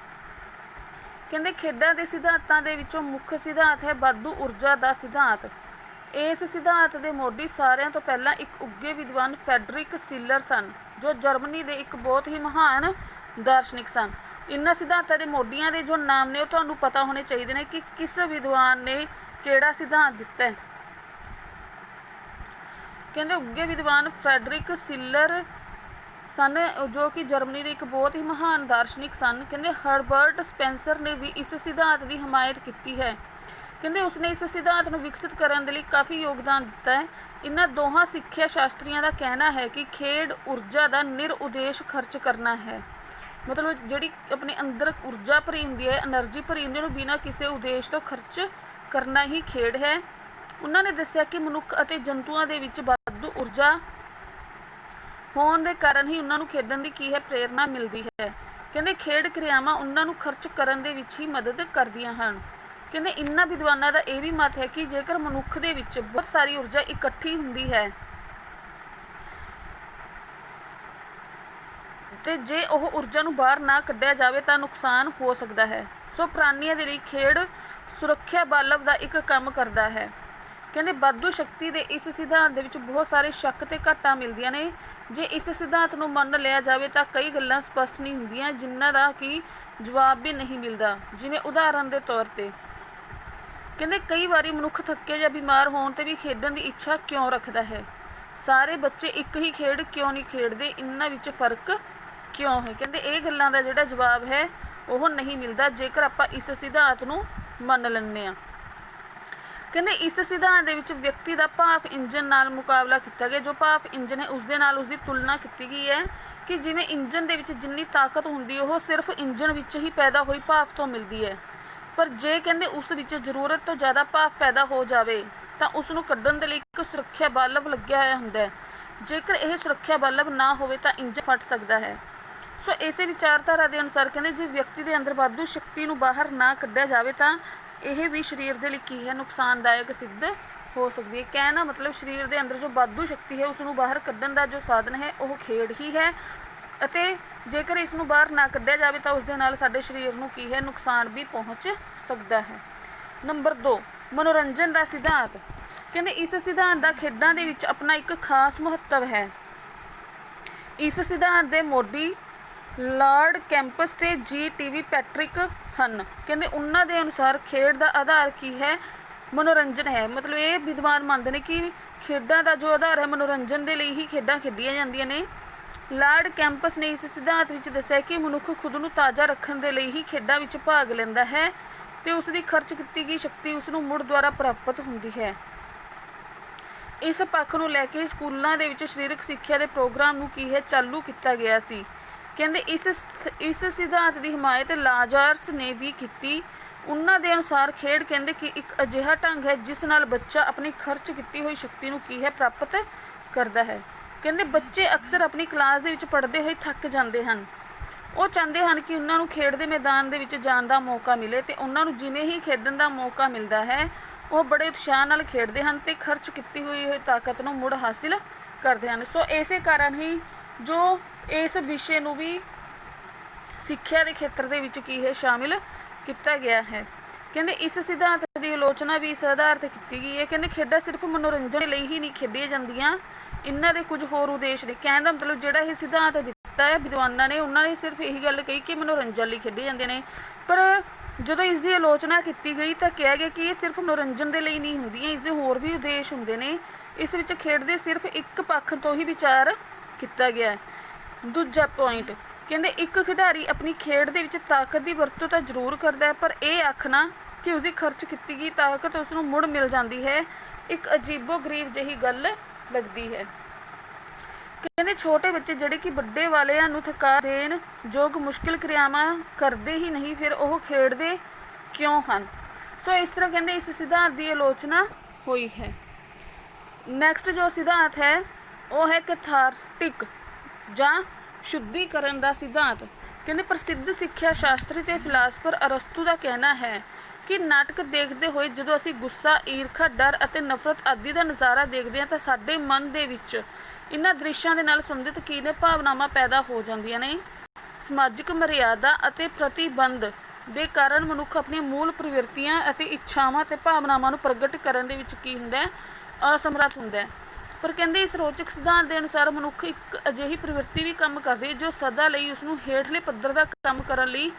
ਕਹਿੰਦੇ ਖੇਡਾਂ ਦੇ ਸਿਧਾਂਤਾਂ ਦੇ ਵਿੱਚੋਂ ਮੁੱਖ ਸਿਧਾਂਤ ਹੈ ਵਾਧੂ ਊਰਜਾ ਦਾ ਸਿਧਾਂਤ। ਇਸ ਸਿਧਾਂਤ ਦੇ ਮੋਢੀ ਸਾਰਿਆਂ ਤੋਂ ਪਹਿਲਾਂ ਇੱਕ ਉੱਘੇ ਵਿਦਵਾਨ ਫੈਡਰਿਕ ਸ਼ਿਲਰ ਸਨ ਜੋ ਜਰਮਨੀ ਦੇ ਇੱਕ ਬਹੁਤ ਹੀ ਮਹਾਨ ਦਾਰਸ਼ਨਿਕ ਸਨ। ਇਹਨਾਂ ਸਿਧਾਂਤਾਂ ਦੇ ਮੋਢੀਆਂ ਦੇ ਜੋ ਨਾਮ ਨੇ ਉਹ ਤੁਹਾਨੂੰ ਪਤਾ ਹੋਣੇ ਚਾਹੀਦੇ ਨੇ ਕਿ ਕਿਸ ਵਿਦਵਾਨ ਨੇ ਕਿਹੜਾ ਸਿਧਾਂਤ ਦਿੱਤਾ ਹੈ। ਕਹਿੰਦੇ ਉੱਘੇ ਵਿਦਵਾਨ ਫੈਡਰਿਕ ਸ਼ਿਲਰ ਸਨ ਜੋ ਕਿ ਜਰਮਨੀ ਦੇ ਇੱਕ ਬਹੁਤ ਹੀ ਮਹਾਨ ਦਾਰਸ਼ਨਿਕ ਸਨ। ਕਹਿੰਦੇ ਹਰਬਰਟ ਸਪੈਂਸਰ ਨੇ ਵੀ ਇਸ ਸਿਧਾਂਤ ਦੀ ਹਮਾਇਤ ਕੀਤੀ ਹੈ। ਕਹਿੰਦੇ ਉਸਨੇ ਇਸ ਸਿਧਾਂਤ ਨੂੰ ਵਿਕਸਿਤ ਕਰਨ ਦੇ ਲਈ ਕਾਫੀ ਯੋਗਦਾਨ ਦਿੱਤਾ ਹੈ। ਇਹਨਾਂ ਦੋਹਾਂ ਸਿੱਖਿਆ ਸ਼ਾਸਤਰੀਆਂ ਦਾ ਕਹਿਣਾ ਹੈ ਕਿ ਖੇਡ ਊਰਜਾ ਦਾ ਨਿਰਉਦੇਸ਼ ਖਰਚ ਕਰਨਾ ਹੈ। ਮਤਲਬ ਜਿਹੜੀ ਆਪਣੇ ਅੰਦਰ ਊਰਜਾ ਭਰੀ ਹੁੰਦੀ ਹੈ ਐਨਰਜੀ ਭਰੀ ਹੁੰਦੀ ਹੈ ਉਹਨੂੰ ਬਿਨਾਂ ਕਿਸੇ ਉਦੇਸ਼ ਤੋਂ ਖਰਚ ਕਰਨਾ ਹੀ ਖੇਡ ਹੈ। ਉਹਨਾਂ ਨੇ ਦੱਸਿਆ ਕਿ ਮਨੁੱਖ ਅਤੇ ਜੰਤੂਆਂ ਦੇ ਵਿੱਚ ਵਾਧੂ ਊਰਜਾ ਹੋਣ ਦੇ ਕਾਰਨ ਹੀ ਉਹਨਾਂ ਨੂੰ ਖੇਡਣ ਦੀ ਕੀ ਹੈ ਪ੍ਰੇਰਨਾ ਮਿਲਦੀ ਹੈ। ਕਹਿੰਦੇ ਖੇਡ ਕਿਰਿਆਵਾਂ ਉਹਨਾਂ ਨੂੰ ਖਰਚ ਕਰਨ ਦੇ ਵਿੱਚ ਹੀ ਮਦਦ ਕਰਦੀਆਂ ਹਨ। ਕਹਿੰਦੇ ਇਹਨਾਂ ਵਿਦਵਾਨਾਂ ਦਾ ਇਹ ਵੀ ਮਤ ਹੈ ਕਿ ਜੇਕਰ ਮਨੁੱਖ ਦੇ ਵਿੱਚ ਬਹੁਤ ਸਾਰੀ ਊਰਜਾ ਇਕੱਠੀ ਹੁੰਦੀ ਹੈ ਤੇ ਜੇ ਉਹ ਊਰਜਾ ਨੂੰ ਬਾਹਰ ਨਾ ਕੱਢਿਆ ਜਾਵੇ ਤਾਂ ਨੁਕਸਾਨ ਹੋ ਸਕਦਾ ਹੈ। ਸੋ ਪ੍ਰਾਣੀਆਂ ਦੇ ਲਈ ਖੇਡ ਸੁਰੱਖਿਆ ਬਾਲਵ ਦਾ ਇੱਕ ਕੰਮ ਕਰਦਾ ਹੈ। ਕਹਿੰਦੇ ਵਾਧੂ ਸ਼ਕਤੀ ਦੇ ਇਸ ਸਿਧਾਂਤ ਦੇ ਵਿੱਚ ਬਹੁਤ ਸਾਰੇ ਸ਼ੱਕ ਤੇ ਘਾਟਾਂ ਮਿਲਦੀਆਂ ਨੇ। ਜੇ ਇਸ ਸਿਧਾਂਤ ਨੂੰ ਮੰਨ ਲਿਆ ਜਾਵੇ ਤਾਂ ਕਈ ਗੱਲਾਂ ਸਪਸ਼ਟ ਨਹੀਂ ਹੁੰਦੀਆਂ ਜਿਨ੍ਹਾਂ ਦਾ ਕਿ ਜਵਾਬ ਵੀ ਨਹੀਂ ਮਿਲਦਾ। ਜਿਵੇਂ ਉਦਾਹਰਨ ਦੇ ਤੌਰ ਤੇ ਕਹਿੰਦੇ ਕਈ ਵਾਰੀ ਮਨੁੱਖ ਥੱਕੇ ਜਾਂ ਬਿਮਾਰ ਹੋਣ ਤੇ ਵੀ ਖੇਡਣ ਦੀ ਇੱਛਾ ਕਿਉਂ ਰੱਖਦਾ ਹੈ। ਸਾਰੇ ਬੱਚੇ ਇੱਕ ਹੀ ਖੇਡ ਕਿਉਂ ਨਹੀਂ ਖੇਡਦੇ, ਇਹਨਾਂ ਵਿੱਚ ਫਰਕ ਕਿਉਂ ਹੈ। ਕਹਿੰਦੇ ਇਹ ਗੱਲਾਂ ਦਾ ਜਿਹੜਾ ਜਵਾਬ ਹੈ ਉਹ ਨਹੀਂ ਮਿਲਦਾ ਜੇਕਰ ਆਪਾਂ ਇਸ ਸਿਧਾਂਤ ਨੂੰ ਮੰਨ ਲੈਂਦੇ ਹਾਂ। ਕਹਿੰਦੇ ਇਸ ਸਿਧਾਂਤ ਦੇ ਵਿੱਚ ਵਿਅਕਤੀ ਦਾ ਭਾਫ ਇੰਜਨ ਨਾਲ ਮੁਕਾਬਲਾ ਕੀਤਾ ਗਿਆ। ਜੋ ਭਾਫ ਇੰਜਨ ਹੈ ਉਸ ਦੇ ਨਾਲ ਉਸਦੀ ਤੁਲਨਾ ਕੀਤੀ ਗਈ ਹੈ ਕਿ ਜਿਵੇਂ ਇੰਜਨ ਦੇ ਵਿੱਚ ਜਿੰਨੀ ਤਾਕਤ ਹੁੰਦੀ ਉਹ ਸਿਰਫ ਇੰਜਨ ਵਿੱਚ ਹੀ ਪੈਦਾ ਹੋਈ ਭਾਫ ਤੋਂ ਮਿਲਦੀ ਹੈ। ਪਰ ਜੇ ਕਹਿੰਦੇ ਉਸ ਵਿੱਚ ਜ਼ਰੂਰਤ ਤੋਂ ਜ਼ਿਆਦਾ ਭਾਫ ਪੈਦਾ ਹੋ ਜਾਵੇ ਤਾਂ ਉਸ ਨੂੰ ਕੱਢਣ ਦੇ ਲਈ ਇੱਕ ਸੁਰੱਖਿਆ ਬਾਲਵ ਲੱਗਿਆ ਹੋਇਆ ਹੁੰਦਾ ਹੈ। ਜੇਕਰ ਇਹ ਸੁਰੱਖਿਆ ਬਾਲਵ ਨਾ ਹੋਵੇ ਤਾਂ ਇੰਜਨ ਫਟ ਸਕਦਾ ਹੈ। ਸੋ ਇਸੇ ਵਿਚਾਰਧਾਰਾ ਦੇ ਅਨੁਸਾਰ ਕਹਿੰਦੇ ਜੇ ਵਿਅਕਤੀ ਦੇ ਅੰਦਰ ਵਾਧੂ ਸ਼ਕਤੀ ਨੂੰ ਬਾਹਰ ਨਾ ਕੱਢਿਆ ਜਾਵੇ ਤਾਂ ਇਹ ਵੀ ਸਰੀਰ ਦੇ ਲਈ ਕੀ ਹੈ ਨੁਕਸਾਨਦਾਇਕ ਸਿੱਧ ਹੋ ਸਕਦੀ ਹੈ। ਕਹਿਣਾ ਮਤਲਬ ਸਰੀਰ ਦੇ ਅੰਦਰ ਜੋ ਵਾਧੂ ਸ਼ਕਤੀ ਹੈ ਉਸ ਨੂੰ ਬਾਹਰ ਕੱਢਣ ਦਾ ਜੋ ਸਾਧਨ ਹੈ ਉਹ ਖੇਡ ਹੀ ਹੈ ਅਤੇ ਜੇਕਰ ਇਸ ਨੂੰ ਬਾਹਰ ਨਾ ਕੱਢਿਆ ਜਾਵੇ ਤਾਂ ਉਸ ਦੇ ਨਾਲ ਸਾਡੇ ਸਰੀਰ ਨੂੰ ਕੀ ਹੈ ਨੁਕਸਾਨ ਵੀ ਪਹੁੰਚ ਸਕਦਾ ਹੈ। ਨੰਬਰ 2 ਮਨੋਰੰਜਨ ਦਾ ਸਿਧਾਂਤ। ਕਹਿੰਦੇ ਇਸ ਸਿਧਾਂਤ ਦਾ ਖੇਡਾਂ ਦੇ ਵਿੱਚ ਆਪਣਾ ਇੱਕ ਖਾਸ ਮਹੱਤਵ ਹੈ। ਇਸ ਸਿਧਾਂਤ ਦੇ ਮੋਢੀ ਲਾਰਡ ਕੈਂਪਸ ਤੇ ਜੀ.ਟੀ.ਵੀ. ਪੈਟਰਿਕ ਹਨ। ਕਹਿੰਦੇ ਉਹਨਾਂ ਦੇ ਅਨੁਸਾਰ ਖੇਡ ਦਾ ਆਧਾਰ ਕੀ ਹੈ? ਮਨੋਰੰਜਨ ਹੈ। ਮਤਲਬ ਇਹ ਵਿਦਵਾਨ ਮੰਨਦੇ ਨੇ ਕਿ ਖੇਡਾਂ ਦਾ ਜੋ ਆਧਾਰ ਹੈ ਮਨੋਰੰਜਨ ਦੇ ਲਈ ਹੀ ਖੇਡਾਂ ਖੇਡੀਆਂ ਜਾਂਦੀਆਂ ਨੇ। ਲਾਰਡ ਕੈਂਪਸ ਨੇ ਇਸ ਸਿਧਾਂਤ ਵਿੱਚ ਦੱਸਿਆ ਕਿ ਮਨੁੱਖ ਖੁਦ ਨੂੰ ਤਾਜ਼ਾ ਰੱਖਣ ਦੇ ਲਈ ਹੀ ਖੇਡਾਂ ਵਿੱਚ ਭਾਗ ਲੈਂਦਾ ਹੈ ਤੇ ਉਸ ਦੀ ਖਰਚ ਕੀਤੀ ਗਈ ਸ਼ਕਤੀ ਉਸ ਨੂੰ ਮੁੜ ਦੁਆਰਾ ਪ੍ਰਾਪਤ ਹੁੰਦੀ ਹੈ। ਇਸ ਪੱਖ ਨੂੰ ਲੈ ਕੇ ਸਕੂਲਾਂ ਦੇ ਵਿੱਚ ਸਰੀਰਕ ਸਿੱਖਿਆ ਦੇ ਪ੍ਰੋਗਰਾਮ ਨੂੰ ਕੀ ਹੈ ਚਾਲੂ ਕੀਤਾ ਗਿਆ ਸੀ। ਕਹਿੰਦੇ ਇਸ ਸਿਧਾਂਤ ਦੀ ਹਮਾਇਤ ਲਾਜ਼ਾਰਸ ਨੇ ਵੀ ਕੀਤੀ। ਉਹਨਾਂ ਦੇ ਅਨੁਸਾਰ ਖੇਡ ਕਹਿੰਦੇ ਕਿ ਇੱਕ ਅਜਿਹਾ ਢੰਗ ਹੈ ਜਿਸ ਨਾਲ ਬੱਚਾ ਆਪਣੀ ਖਰਚ ਕੀਤੀ ਹੋਈ ਸ਼ਕਤੀ ਨੂੰ ਕੀ ਹੈ ਪ੍ਰਾਪਤ ਕਰਦਾ ਹੈ। ਕਹਿੰਦੇ ਬੱਚੇ ਅਕਸਰ ਆਪਣੀ ਕਲਾਸ ਦੇ ਵਿੱਚ ਪੜ੍ਹਦੇ ਹੋਏ ਥੱਕ ਜਾਂਦੇ ਹਨ। ਉਹ ਚਾਹੁੰਦੇ ਹਨ ਕਿ ਉਹਨਾਂ ਨੂੰ ਖੇਡ ਦੇ ਮੈਦਾਨ ਦੇ ਵਿੱਚ ਜਾਣ ਦਾ ਮੌਕਾ ਮਿਲੇ ਤੇ ਉਹਨਾਂ ਨੂੰ ਜਿਵੇਂ ਹੀ ਖੇਡਣ ਦਾ ਮੌਕਾ ਮਿਲਦਾ ਹੈ ਉਹ ਬੜੇ ਉਤਸ਼ਾਹ ਨਾਲ ਖੇਡਦੇ ਹਨ ਤੇ ਖਰਚ ਕੀਤੀ ਹੋਈ ਤਾਕਤ ਨੂੰ ਮੁੜ ਹਾਸਿਲ ਕਰਦੇ ਹਨ। ਸੋ ਇਸੇ ਕਾਰਨ ਹੀ ਜੋ ਇਸ ਵਿਸ਼ੇ ਨੂੰ ਵੀ ਸਿੱਖਿਆ ਦੇ ਖੇਤਰ ਦੇ ਵਿੱਚ ਕੀ ਹੈ ਸ਼ਾਮਿਲ ਕੀਤਾ ਗਿਆ ਹੈ। ਕਹਿੰਦੇ ਇਸ ਸਿਧਾਂਤ ਦੀ ਆਲੋਚਨਾ ਵੀ ਇਸ ਆਧਾਰ 'ਤੇ ਕੀਤੀ ਗਈ ਹੈ। ਕਹਿੰਦੇ ਖੇਡਾਂ ਸਿਰਫ ਮਨੋਰੰਜਨ ਲਈ ਹੀ ਨਹੀਂ ਖੇਡੀਆਂ ਜਾਂਦੀਆਂ, ਇਹਨਾਂ ਦੇ ਕੁਝ ਹੋਰ ਉਦੇਸ਼ ਨੇ। ਕਹਿਣ ਦਾ ਮਤਲਬ ਜਿਹੜਾ ਇਹ ਸਿਧਾਂਤ ਦਿੱਤਾ ਹੈ ਵਿਦਵਾਨਾਂ ਨੇ ਉਹਨਾਂ ਨੇ ਸਿਰਫ ਇਹੀ ਗੱਲ ਕਹੀ ਕਿ ਮਨੋਰੰਜਨ ਲਈ ਖੇਡੇ ਜਾਂਦੇ ਨੇ, ਪਰ ਜਦੋਂ ਇਸ ਦੀ ਆਲੋਚਨਾ ਕੀਤੀ ਗਈ ਤਾਂ ਕਿਹਾ ਗਿਆ ਕਿ ਇਹ ਸਿਰਫ ਮਨੋਰੰਜਨ ਦੇ ਲਈ ਨਹੀਂ ਹੁੰਦੀਆਂ, ਇਸ ਦੇ ਹੋਰ ਵੀ ਉਦੇਸ਼ ਹੁੰਦੇ ਨੇ। ਇਸ ਵਿੱਚ ਖੇਡ ਦੇ ਸਿਰਫ ਇੱਕ ਪੱਖ ਤੋਂ ਹੀ ਵਿਚਾਰ ਕੀਤਾ ਗਿਆ ਹੈ। ਦੂਜਾ ਪੁਆਇੰਟ ਕਹਿੰਦੇ ਇੱਕ ਖਿਡਾਰੀ ਆਪਣੀ ਖੇਡ ਦੇ ਵਿੱਚ ਤਾਕਤ ਦੀ ਵਰਤੋਂ ਤਾਂ ਜ਼ਰੂਰ ਕਰਦਾ ਹੈ ਪਰ ਇਹ ਆਖਣਾ ਕਿ ਉਸਦੀ ਖਰਚ ਕੀਤੀ ਗਈ ਤਾਕਤ ਉਸ ਨੂੰ ਮੁੜ ਮਿਲ ਜਾਂਦੀ ਹੈ ਇੱਕ ਅਜੀਬੋ ਗਰੀਬ ਜਿਹੀ ਗੱਲ ਲੱਗਦੀ ਹੈ। ਕਹਿੰਦੇ ਛੋਟੇ ਬੱਚੇ ਜਿਹੜੇ ਕਿ ਵੱਡੇ ਵਾਲਿਆਂ ਨੂੰ ਥਕਾ ਦੇਣ ਯੋਗ ਮੁਸ਼ਕਿਲ ਕਿਰਿਆਵਾਂ ਕਰਦੇ ਹੀ ਨਹੀਂ ਫਿਰ ਉਹ ਖੇਡਦੇ ਕਿਉਂ ਹਨ। ਸੋ ਇਸ ਤਰ੍ਹਾਂ ਕਹਿੰਦੇ ਇਸ ਸਿਧਾਂਤ ਦੀ ਆਲੋਚਨਾ ਹੋਈ ਹੈ। ਨੈਕਸਟ ਜੋ ਸਿਧਾਂਤ ਹੈ ਉਹ ਹੈ ਕੈਥਾਰਟਿਕ ਜਾਂ ਸ਼ੁੱਧੀਕਰਨ ਦਾ ਸਿਧਾਂਤ। ਕਹਿੰਦੇ ਪ੍ਰਸਿੱਧ ਸਿੱਖਿਆ ਸ਼ਾਸਤਰੀ ਤੇ ਫਿਲਾਸਫਰ ਅਰਸਤੂ ਦਾ ਕਹਿਣਾ ਹੈ ਕਿ ਨਾਟਕ ਦੇਖਦੇ ਹੋਏ ਜਦੋਂ ਅਸੀਂ ਗੁੱਸਾ, ਈਰਖਾ, ਡਰ ਅਤੇ ਨਫ਼ਰਤ ਆਦਿ ਦਾ ਨਜ਼ਾਰਾ ਦੇਖਦੇ ਹਾਂ ਤਾਂ ਸਾਡੇ ਮਨ ਦੇ ਵਿੱਚ ਇਹਨਾਂ ਦ੍ਰਿਸ਼ਾਂ ਦੇ ਨਾਲ ਸੰਬੰਧਿਤ ਕੀ ਨੇ ਭਾਵਨਾਵਾਂ ਪੈਦਾ ਹੋ ਜਾਂਦੀਆਂ ਨੇ। ਸਮਾਜਿਕ ਮਰਿਆਦਾ ਅਤੇ ਪ੍ਰਤੀਬੰਧ ਦੇ ਕਾਰਨ ਮਨੁੱਖ ਆਪਣੀਆਂ ਮੂਲ ਪ੍ਰਵਿਰਤੀਆਂ ਅਤੇ ਇੱਛਾਵਾਂ ਅਤੇ ਭਾਵਨਾਵਾਂ ਨੂੰ ਪ੍ਰਗਟ ਕਰਨ ਦੇ ਵਿੱਚ ਕੀ ਹੁੰਦਾ ਹੈ ਅਸਮਰੱਥ ਹੁੰਦਾ ਹੈ। ਪਰ ਕਹਿੰਦੇ ਇਸ ਰੋਚਕ ਸਿਧਾਂਤ ਦੇ ਅਨੁਸਾਰ ਮਨੁੱਖ ਇੱਕ ਅਜਿਹੀ ਪ੍ਰਵਿਰਤੀ ਵੀ ਕੰਮ ਕਰਦੀ ਜੋ ਸਦਾ ਲਈ ਉਸਨੂੰ ਹੇਠਲੇ ਪੱਧਰ ਦਾ ਕੰਮ ਕਰਨ ਲਈ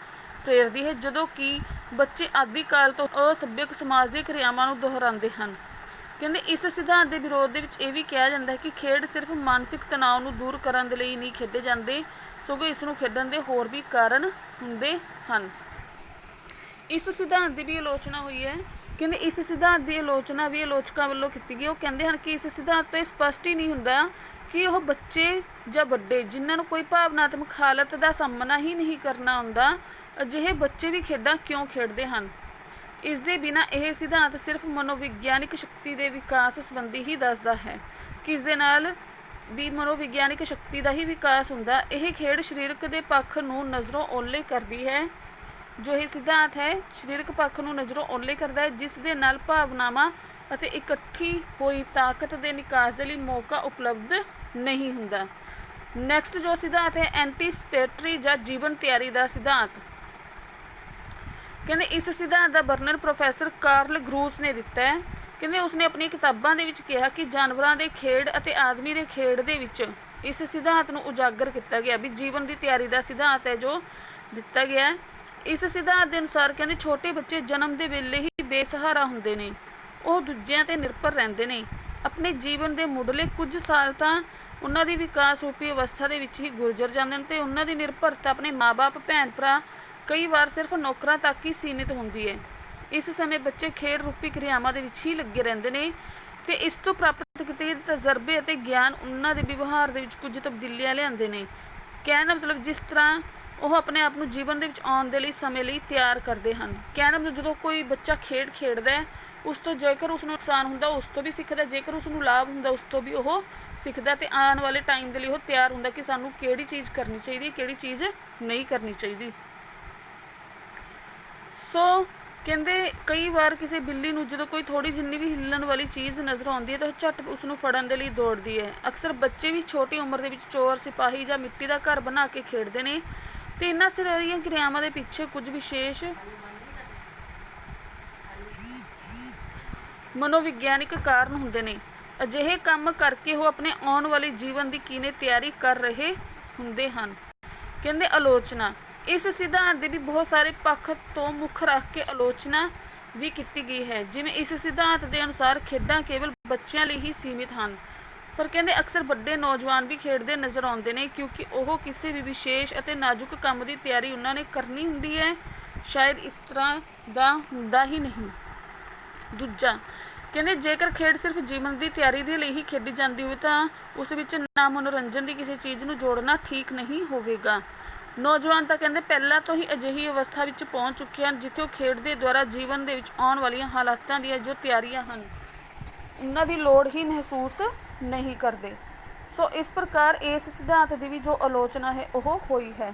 ਪ੍ਰੇਰਦੀ ਹੈ। ਜਦੋਂ ਕਿ ਬੱਚੇ ਆਦਿ ਕਾਲ ਤੋਂ ਅਸੱਭਿਅਕ ਸਮਾਜਿਕ ਕਿਰਿਆਵਾਂ ਨੂੰ ਦੁਹਰਾਉਂਦੇ ਹਨ। ਕਹਿੰਦੇ ਇਸ ਸਿਧਾਂਤ ਦੇ ਵਿਰੋਧ ਦੇ ਵਿੱਚ ਇਹ ਵੀ ਕਿਹਾ ਜਾਂਦਾ ਹੈ ਕਿ ਖੇਡ ਸਿਰਫ ਮਾਨਸਿਕ ਤਣਾਅ ਨੂੰ ਦੂਰ ਕਰਨ ਦੇ ਲਈ ਨਹੀਂ ਖੇਡੇ ਜਾਂਦੇ ਸਗੋਂ ਇਸ ਨੂੰ ਖੇਡਣ ਦੇ ਹੋਰ ਵੀ ਕਾਰਨ ਹੁੰਦੇ ਹਨ। ਇਸ ਸਿਧਾਂਤ ਦੀ ਵੀ ਆਲੋਚਨਾ ਹੋਈ ਹੈ। ਕਹਿੰਦੇ ਇਸ ਸਿਧਾਂਤ ਦੀ ਆਲੋਚਨਾ ਵੀ ਆਲੋਚਕਾਂ ਵੱਲੋਂ ਕੀਤੀ ਗਈ। ਉਹ ਕਹਿੰਦੇ ਹਨ ਕਿ ਇਸ ਸਿਧਾਂਤ ਤੋਂ ਇਹ ਸਪਸ਼ਟ ਹੀ ਨਹੀਂ ਹੁੰਦਾ ਕਿ ਉਹ ਬੱਚੇ ਜਾਂ ਵੱਡੇ ਜਿਨ੍ਹਾਂ ਨੂੰ ਕੋਈ ਭਾਵਨਾਤਮਕ ਹਾਲਤ ਦਾ ਸਾਹਮਣਾ ਹੀ ਨਹੀਂ ਕਰਨਾ ਆਉਂਦਾ ਅਜਿਹੇ ਬੱਚੇ ਵੀ ਖੇਡਾਂ ਕਿਉਂ ਖੇਡਦੇ ਹਨ। ਇਸ ਦੇ ਬਿਨਾਂ ਇਹ ਸਿਧਾਂਤ ਸਿਰਫ ਮਨੋਵਿਗਿਆਨਿਕ ਸ਼ਕਤੀ ਦੇ ਵਿਕਾਸ ਸੰਬੰਧੀ ਹੀ ਦੱਸਦਾ ਹੈ ਕਿ ਇਸ ਦੇ ਨਾਲ ਵੀ ਮਨੋਵਿਗਿਆਨਿਕ ਸ਼ਕਤੀ ਦਾ ਹੀ ਵਿਕਾਸ ਹੁੰਦਾ। ਇਹ ਖੇਡ ਸਰੀਰਕ ਦੇ ਪੱਖ ਨੂੰ ਨਜ਼ਰੋਂ ਓਹਲੇ ਕਰਦੀ ਹੈ। ਜੋ ਇਹ ਸਿਧਾਂਤ ਹੈ ਸਰੀਰਕ ਪੱਖ ਨੂੰ ਨਜ਼ਰੋਂ ਓਹਲੇ ਕਰਦਾ ਹੈ ਜਿਸ ਦੇ ਨਾਲ ਭਾਵਨਾਵਾਂ ਅਤੇ ਇਕੱਠੀ ਹੋਈ ਤਾਕਤ ਦੇ ਨਿਕਾਸ ਦੇ ਲਈ ਮੌਕਾ ਉਪਲਬਧ ਨਹੀਂ ਹੁੰਦਾ। ਨੈਕਸਟ ਜੋ ਸਿਧਾਂਤ ਹੈ ਐਂਟੀਸਪੇਟਰੀ ਜਾਂ ਜੀਵਨ ਤਿਆਰੀ ਦਾ ਸਿਧਾਂਤ। ਕਹਿੰਦੇ ਇਸ ਸਿਧਾਂਤ ਦਾ ਵਰਣਨ ਪ੍ਰੋਫੈਸਰ ਕਾਰਲ ਗਰੂਸ ਨੇ ਦਿੱਤਾ ਹੈ। ਕਹਿੰਦੇ ਉਸਨੇ ਆਪਣੀਆਂ ਕਿਤਾਬਾਂ ਦੇ ਵਿੱਚ ਕਿਹਾ ਕਿ ਜਾਨਵਰਾਂ ਦੇ ਖੇਡ ਅਤੇ ਆਦਮੀ ਦੇ ਖੇਡ ਦੇ ਵਿੱਚ ਇਸ ਸਿਧਾਂਤ ਨੂੰ ਉਜਾਗਰ ਕੀਤਾ ਗਿਆ ਵੀ ਜੀਵਨ ਦੀ ਤਿਆਰੀ ਦਾ ਸਿਧਾਂਤ ਹੈ ਜੋ ਦਿੱਤਾ ਗਿਆ ਹੈ। ਇਸ ਸਿਧਾਂਤ ਦੇ ਅਨੁਸਾਰ ਕਹਿੰਦੇ ਛੋਟੇ ਬੱਚੇ ਜਨਮ ਦੇ ਵੇਲੇ ਹੀ ਬੇਸਹਾਰਾ ਹੁੰਦੇ ਨੇ, ਉਹ ਦੂਜਿਆਂ 'ਤੇ ਨਿਰਭਰ ਰਹਿੰਦੇ ਨੇ। ਆਪਣੇ ਜੀਵਨ ਦੇ ਮੁੱਢਲੇ ਕੁਝ ਸਾਲ ਤਾਂ ਉਹਨਾਂ ਦੀ ਵਿਕਾਸ ਰੂਪੀ ਅਵਸਥਾ ਦੇ ਵਿੱਚ ਹੀ ਗੁਜ਼ਰ ਜਾਂਦੇ ਨੇ ਤੇ ਉਹਨਾਂ ਦੀ ਨਿਰਭਰਤਾ ਆਪਣੇ ਮਾਂ-ਬਾਪ, ਭੈਣ ਭਰਾ, ਕਈ ਵਾਰ ਸਿਰਫ ਨੌਕਰਾਂ ਤੱਕ ਹੀ ਸੀਮਿਤ ਹੁੰਦੀ ਹੈ। ਇਸ ਸਮੇਂ ਬੱਚੇ ਖੇਡ ਰੂਪੀ ਕਿਰਿਆਵਾਂ ਦੇ ਵਿੱਚ ਹੀ ਲੱਗੇ ਰਹਿੰਦੇ ਨੇ ਤੇ ਇਸ ਤੋਂ ਪ੍ਰਾਪਤ ਕੀਤੇ ਤਜਰਬੇ ਅਤੇ ਗਿਆਨ ਉਹਨਾਂ ਦੇ ਵਿਵਹਾਰ ਦੇ ਵਿੱਚ ਕੁਝ ਤਬਦੀਲੀਆਂ ਲਿਆਉਂਦੇ ਨੇ। ਕਹਿਣ ਦਾ ਮਤਲਬ ਜਿਸ ਤਰ੍ਹਾਂ ਉਹ ਆਪਣੇ ਆਪ ਨੂੰ ਜੀਵਨ ਦੇ ਵਿੱਚ ਆਉਣ ਦੇ ਲਈ ਸਮੇਂ ਲਈ ਤਿਆਰ ਕਰਦੇ ਹਨ। ਕਹਿਣ ਦਾ ਮਤਲਬ ਜਦੋਂ ਕੋਈ ਬੱਚਾ ਖੇਡ ਖੇਡਦਾ ਹੈ ਉਸ ਤੋਂ ਜੇਕਰ ਉਸ ਨੂੰ ਨੁਕਸਾਨ ਹੁੰਦਾ ਉਸ ਤੋਂ ਵੀ ਸਿੱਖਦਾ, ਜੇਕਰ ਉਸ ਨੂੰ ਲਾਭ ਹੁੰਦਾ ਉਸ ਤੋਂ ਵੀ ਉਹ ਸਿੱਖਦਾ ਤੇ ਆਉਣ ਵਾਲੇ ਟਾਈਮ ਦੇ ਲਈ ਉਹ ਤਿਆਰ ਹੁੰਦਾ ਕਿ ਸਾਨੂੰ ਕਿਹੜੀ ਚੀਜ਼ ਕਰਨੀ ਚਾਹੀਦੀ ਕਿਹੜੀ ਚੀਜ਼ ਨਹੀਂ ਕਰਨੀ ਚਾਹੀਦੀ। ਸੋ ਕਹਿੰਦੇ ਕਈ ਵਾਰ ਕਿਸੇ ਬਿੱਲੀ ਨੂੰ ਜਦੋਂ ਕੋਈ ਥੋੜੀ ਜਿੰਨੀ ਵੀ ਹਿੱਲਣ ਵਾਲੀ ਚੀਜ਼ ਨਜ਼ਰ ਆਉਂਦੀ ਹੈ ਤਾਂ ਉਹ ਝੱਟ ਉਸ ਨੂੰ ਫੜਨ ਦੇ ਲਈ ਦੌੜਦੀ ਹੈ। ਅਕਸਰ ਬੱਚੇ ਵੀ ਛੋਟੀ ਉਮਰ ਦੇ ਵਿੱਚ ਚੋਰ, ਸਿਪਾਹੀ ਜਾਂ ਮਿੱਟੀ ਦਾ ਘਰ ਬਣਾ ਕੇ ਖੇਡਦੇ ਨੇ ਤੇ ਇਹਨਾਂ ਸਰੀਰਕ ਕਿਰਿਆਵਾਂ ਦੇ ਪਿੱਛੇ ਕੁਝ ਵਿਸ਼ੇਸ਼ ਮਨੋਵਿਗਿਆਨਿਕ ਕਾਰਨ ਹੁੰਦੇ ਨੇ। ਅਜਿਹੇ ਕੰਮ ਕਰਕੇ ਉਹ ਆਪਣੇ ਆਉਣ ਵਾਲੇ ਜੀਵਨ ਦੀ ਕੀਨੇ ਤਿਆਰੀ ਕਰ ਰਹੇ ਹੁੰਦੇ ਹਨ। ਕਹਿੰਦੇ ਆਲੋਚਨਾ, ਇਸ ਸਿਧਾਂਤ ਦੇ ਵੀ ਬਹੁਤ ਸਾਰੇ ਪੱਖ ਤੋਂ ਮੁੱਖ ਰੱਖ ਕੇ ਆਲੋਚਨਾ ਵੀ ਕੀਤੀ ਗਈ ਹੈ। ਜਿਵੇਂ ਇਸ ਸਿਧਾਂਤ ਦੇ ਅਨੁਸਾਰ ਖੇਡਾਂ ਕੇਵਲ ਬੱਚਿਆਂ ਲਈ ਹੀ ਸੀਮਿਤ ਹਨ, ਪਰ ਕਹਿੰਦੇ ਅਕਸਰ ਵੱਡੇ ਨੌਜਵਾਨ ਵੀ ਖੇਡਦੇ ਨਜ਼ਰ ਆਉਂਦੇ ਨੇ, ਕਿਉਂਕਿ ਉਹ ਕਿਸੇ ਵੀ ਵਿਸ਼ੇਸ਼ ਅਤੇ ਨਾਜ਼ੁਕ ਕੰਮ ਦੀ ਤਿਆਰੀ ਉਹਨਾਂ ਨੇ ਕਰਨੀ ਹੁੰਦੀ ਹੈ। ਸ਼ਾਇਦ ਇਸ ਤਰ੍ਹਾਂ ਦਾ ਹੁੰਦਾ ਹੀ ਨਹੀਂ। ਦੂਜਾ, ਕਹਿੰਦੇ ਜੇਕਰ ਖੇਡ ਸਿਰਫ ਜੀਵਨ ਦੀ ਤਿਆਰੀ ਦੇ ਲਈ ਹੀ ਖੇਡੀ ਜਾਂਦੀ ਹੋਵੇ ਤਾਂ ਉਸ ਵਿੱਚ ਨਾ ਮਨੋਰੰਜਨ ਦੀ ਕਿਸੇ ਚੀਜ਼ ਨੂੰ ਜੋੜਨਾ ਠੀਕ ਨਹੀਂ ਹੋਵੇਗਾ। ਨੌਜਵਾਨ ਤਾਂ ਕਹਿੰਦੇ ਪਹਿਲਾਂ ਤੋਂ ਹੀ ਅਜਿਹੀ ਅਵਸਥਾ ਵਿੱਚ ਪਹੁੰਚ ਚੁੱਕੇ ਹਨ ਜਿੱਥੇ ਉਹ ਖੇਡ ਦੇ ਦੁਆਰਾ ਜੀਵਨ ਦੇ ਵਿੱਚ ਆਉਣ ਵਾਲੀਆਂ ਹਾਲਾਤਾਂ ਦੀਆਂ ਜੋ ਤਿਆਰੀਆਂ ਹਨ ਉਹਨਾਂ ਦੀ ਲੋੜ ਹੀ ਮਹਿਸੂਸ ਨਹੀਂ ਕਰਦੇ। ਸੋ ਇਸ ਪ੍ਰਕਾਰ ਇਸ ਸਿਧਾਂਤ ਦੀ ਵੀ ਜੋ ਆਲੋਚਨਾ ਹੈ ਉਹ ਹੋਈ ਹੈ।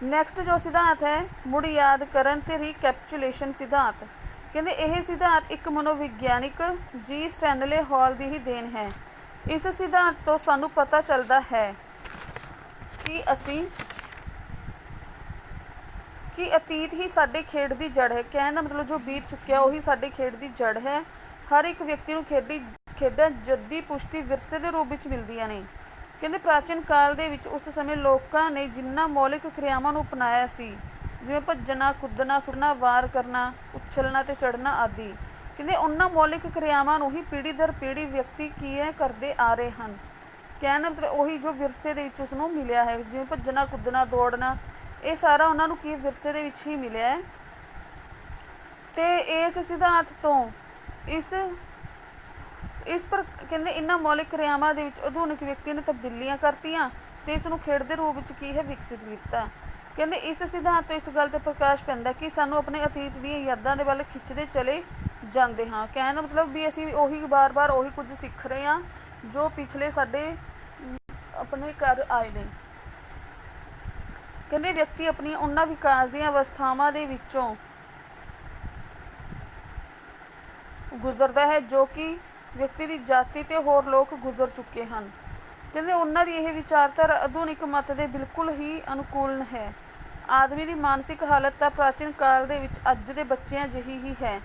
ਨੈਕਸਟ ਜੋ ਸਿਧਾਂਤ ਹੈ ਮੁੜ ਯਾਦ ਕਰਨ ਤੇ ਰੀਕੈਪਚੁਲੇਸ਼ਨ ਸਿਧਾਂਤ। ਕਹਿੰਦੇ ਇਹ ਸਿਧਾਂਤ ਇੱਕ ਮਨੋਵਿਗਿਆਨਿਕ ਜੀ ਸਟੈਨਲੇ ਹਾਲ ਦੀ ਹੀ ਦੇਣ ਹੈ। ਇਸ ਸਿਧਾਂਤ ਤੋਂ ਸਾਨੂੰ ਪਤਾ ਚੱਲਦਾ ਹੈ ਕਿ ਅਤੀਤ ਹੀ ਸਾਡੇ ਖੇਡ ਦੀ ਜੜ ਹੈ। ਕਹਿਣ ਦਾ ਮਤਲਬ ਜੋ ਬੀਤ ਚੁੱਕਿਆ ਉਹੀ ਸਾਡੇ ਖੇਡ ਦੀ ਜੜ ਹੈ। ਹਰ ਇੱਕ ਵਿਅਕਤੀ ਨੂੰ ਖੇਡਾਂ ਜੱਦੀ ਪੁਸ਼ਤੀ ਵਿਰਸੇ ਦੇ ਰੂਪ ਵਿੱਚ ਮਿਲਦੀਆਂ ਨੇ। ਕਹਿੰਦੇ ਪ੍ਰਾਚੀਨ ਕਾਲ ਦੇ ਵਿੱਚ ਉਸ ਸਮੇਂ ਲੋਕਾਂ ਨੇ ਜਿਨ੍ਹਾਂ ਮੌਲਿਕ ਕਿਰਿਆਵਾਂ ਨੂੰ ਅਪਣਾਇਆ ਸੀ, ਜਿਵੇਂ ਭੱਜਣਾ, ਕੁੱਦਣਾ, ਸੁਰਨਾ, ਵਾਰ ਕਰਨਾ, ਉਛਲਣਾ ਤੇ ਚੜ੍ਹਨਾ ਆਦਿ, ਕਹਿੰਦੇ ਉਹਨਾਂ ਮੌਲਿਕ ਕਿਰਿਆਵਾਂ ਨੂੰ ਹੀ ਪੀੜ੍ਹੀ ਦਰ ਪੀੜ੍ਹੀ ਵਿਅਕਤੀ ਕਰਦੇ ਆ ਰਹੇ ਹਨ। ਕਹਿਣ ਦਾ ਮਤਲਬ ਉਹੀ ਜੋ ਵਿਰਸੇ ਦੇ ਵਿੱਚ ਉਸਨੂੰ ਮਿਲਿਆ ਹੈ, ਜਿਵੇਂ ਭੱਜਣਾ, ਕੁੱਦਣਾ, ਦੌੜਨਾ, ਇਹ ਸਾਰਾ ਉਹਨਾਂ ਨੂੰ ਕੀ ਵਿਰਸੇ ਦੇ ਵਿੱਚ ਹੀ ਮਿਲਿਆ ਹੈ। ਤੇ ਇਸ ਸਿਧਾਂਤ ਤੋਂ ਇਸ ਪਰ ਕਹਿੰਦੇ ਇਹਨਾਂ ਮੌਲਿਕ ਕਿਰਿਆਵਾਂ ਦੇ ਵਿੱਚ ਆਧੁਨਿਕ ਵਿਅਕਤੀ ਨੇ ਤਬਦੀਲੀਆਂ ਕਰਤੀਆਂ ਤੇ ਇਸ ਨੂੰ ਖੇਡ ਦੇ ਰੂਪ ਵਿੱਚ ਕੀ ਹੈ ਵਿਕਸਿਤ ਕੀਤਾ। ਕਹਿੰਦੇ ਇਸ ਸਿਧਾਂਤ ਤੋਂ ਇਸ ਗੱਲ ਤੇ ਪ੍ਰਕਾਸ਼ ਪੈਂਦਾ ਕਿ ਸਾਨੂੰ ਆਪਣੇ ਅਤੀਤ ਦੀਆਂ ਯਾਦਾਂ ਦੇ ਵੱਲ ਖਿੱਚਦੇ ਚਲੇ ਜਾਂਦੇ ਹਾਂ। ਕਹਿਣ ਦਾ ਮਤਲਬ ਵੀ ਅਸੀਂ ਉਹੀ ਬਾਰ-ਬਾਰ ਉਹੀ ਕੁਝ ਸਿੱਖ ਰਹੇ ਹਾਂ ਜੋ ਪਿਛਲੇ ਸਾਡੇ ਆਪਣੇ ਘਰ ਆਏ ਨੇ। ਕਹਿੰਦੇ ਵਿਅਕਤੀ ਆਪਣੀਆਂ ਉਹਨਾਂ ਵਿਕਾਸ ਦੀਆਂ ਅਵਸਥਾਵਾਂ ਦੇ ਵਿੱਚੋਂ ਗੁਜ਼ਰਦਾ ਹੈ ਜੋ ਕਿ ਵਿਅਕਤੀ ਦੀ ਜਾਤੀ ਤੇ ਹੋਰ ਲੋਕ ਗੁਜ਼ਰ ਚੁੱਕੇ ਹਨ। ਕਹਿੰਦੇ ਉਹਨਾਂ ਦੀ ਇਹ ਵਿਚਾਰਧਾਰਾ ਆਧੁਨਿਕ ਮਤ ਦੇ ਬਿਲਕੁਲ ਹੀ ਅਨੁਕੂਲ ਹੈ। ਆਦਮੀ ਦੀ ਮਾਨਸਿਕ ਹਾਲਤ ਤਾਂ ਪ੍ਰਾਚੀਨ ਕਾਲ ਦੇ ਵਿੱਚ ਅੱਜ ਦੇ ਬੱਚਿਆਂ ਜਿਹੀ ਹੀ ਹੈ।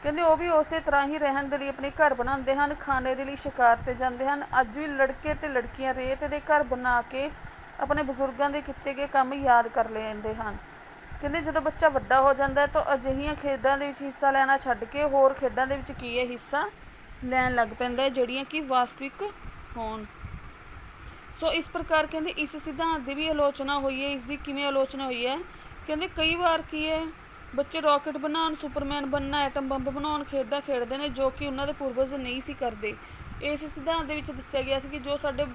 ਕਹਿੰਦੇ ਉਹ ਵੀ ਉਸੇ ਤਰ੍ਹਾਂ ਹੀ ਰਹਿਣ ਦੇ ਲਈ ਆਪਣੇ ਘਰ ਬਣਾਉਂਦੇ ਹਨ, ਖਾਣੇ ਦੇ ਲਈ ਸ਼ਿਕਾਰ 'ਤੇ ਜਾਂਦੇ ਹਨ। ਅੱਜ ਵੀ ਲੜਕੇ ਤੇ ਲੜਕੀਆਂ ਰੇਤ ਦੇ ਘਰ ਬਣਾ ਕੇ ਆਪਣੇ ਬਜ਼ੁਰਗਾਂ ਦੇ ਕੀਤੇ ਗਏ ਕੰਮ ਯਾਦ ਕਰ ਲੈਂਦੇ ਹਨ। ਕਹਿੰਦੇ ਜਦੋਂ ਬੱਚਾ ਵੱਡਾ ਹੋ ਜਾਂਦਾ ਹੈ ਤਾਂ ਅਜਿਹੀਆਂ ਖੇਡਾਂ ਦੇ ਵਿੱਚ ਹਿੱਸਾ ਲੈਣਾ ਛੱਡ ਕੇ ਹੋਰ ਖੇਡਾਂ ਦੇ ਵਿੱਚ ਕੀ ਹੈ ਹਿੱਸਾ ਲੈਣ ਲੱਗ ਪੈਂਦਾ ਹੈ ਜਿਹੜੀਆਂ ਕਿ ਵਾਸਤਵਿਕ ਹੋਣ। ਸੋ ਇਸ ਪ੍ਰਕਾਰ ਕਹਿੰਦੇ ਇਸ ਸਿਧਾਂਤ ਦੀ ਵੀ ਆਲੋਚਨਾ ਹੋਈ ਹੈ। ਇਸ ਦੀ ਕਿਵੇਂ ਆਲੋਚਨਾ ਹੋਈ ਹੈ? ਕਹਿੰਦੇ ਕਈ ਵਾਰ ਕੀ ਹੈ ਬੱਚੇ ਰਾਕਟ ਬਣਾਉਣ, ਸੁਪਰਮੈਨ ਬਣਨਾ, ਐਟਮ ਬੰਬ ਬਣਾਉਣ ਖੇਡਾਂ ਖੇਡਦੇ ਨੇ ਜੋ ਕਿ ਉਹਨਾਂ ਦੇ ਪੂਰਵਜ ਨਹੀਂ ਸੀ ਕਰਦੇ। ਇਸ ਸਿਧਾਂਤ ਦੇ ਵਿੱਚ ਦੱਸਿਆ ਗਿਆ ਸੀ ਕਿ ਜੋ ਸਾਡੇ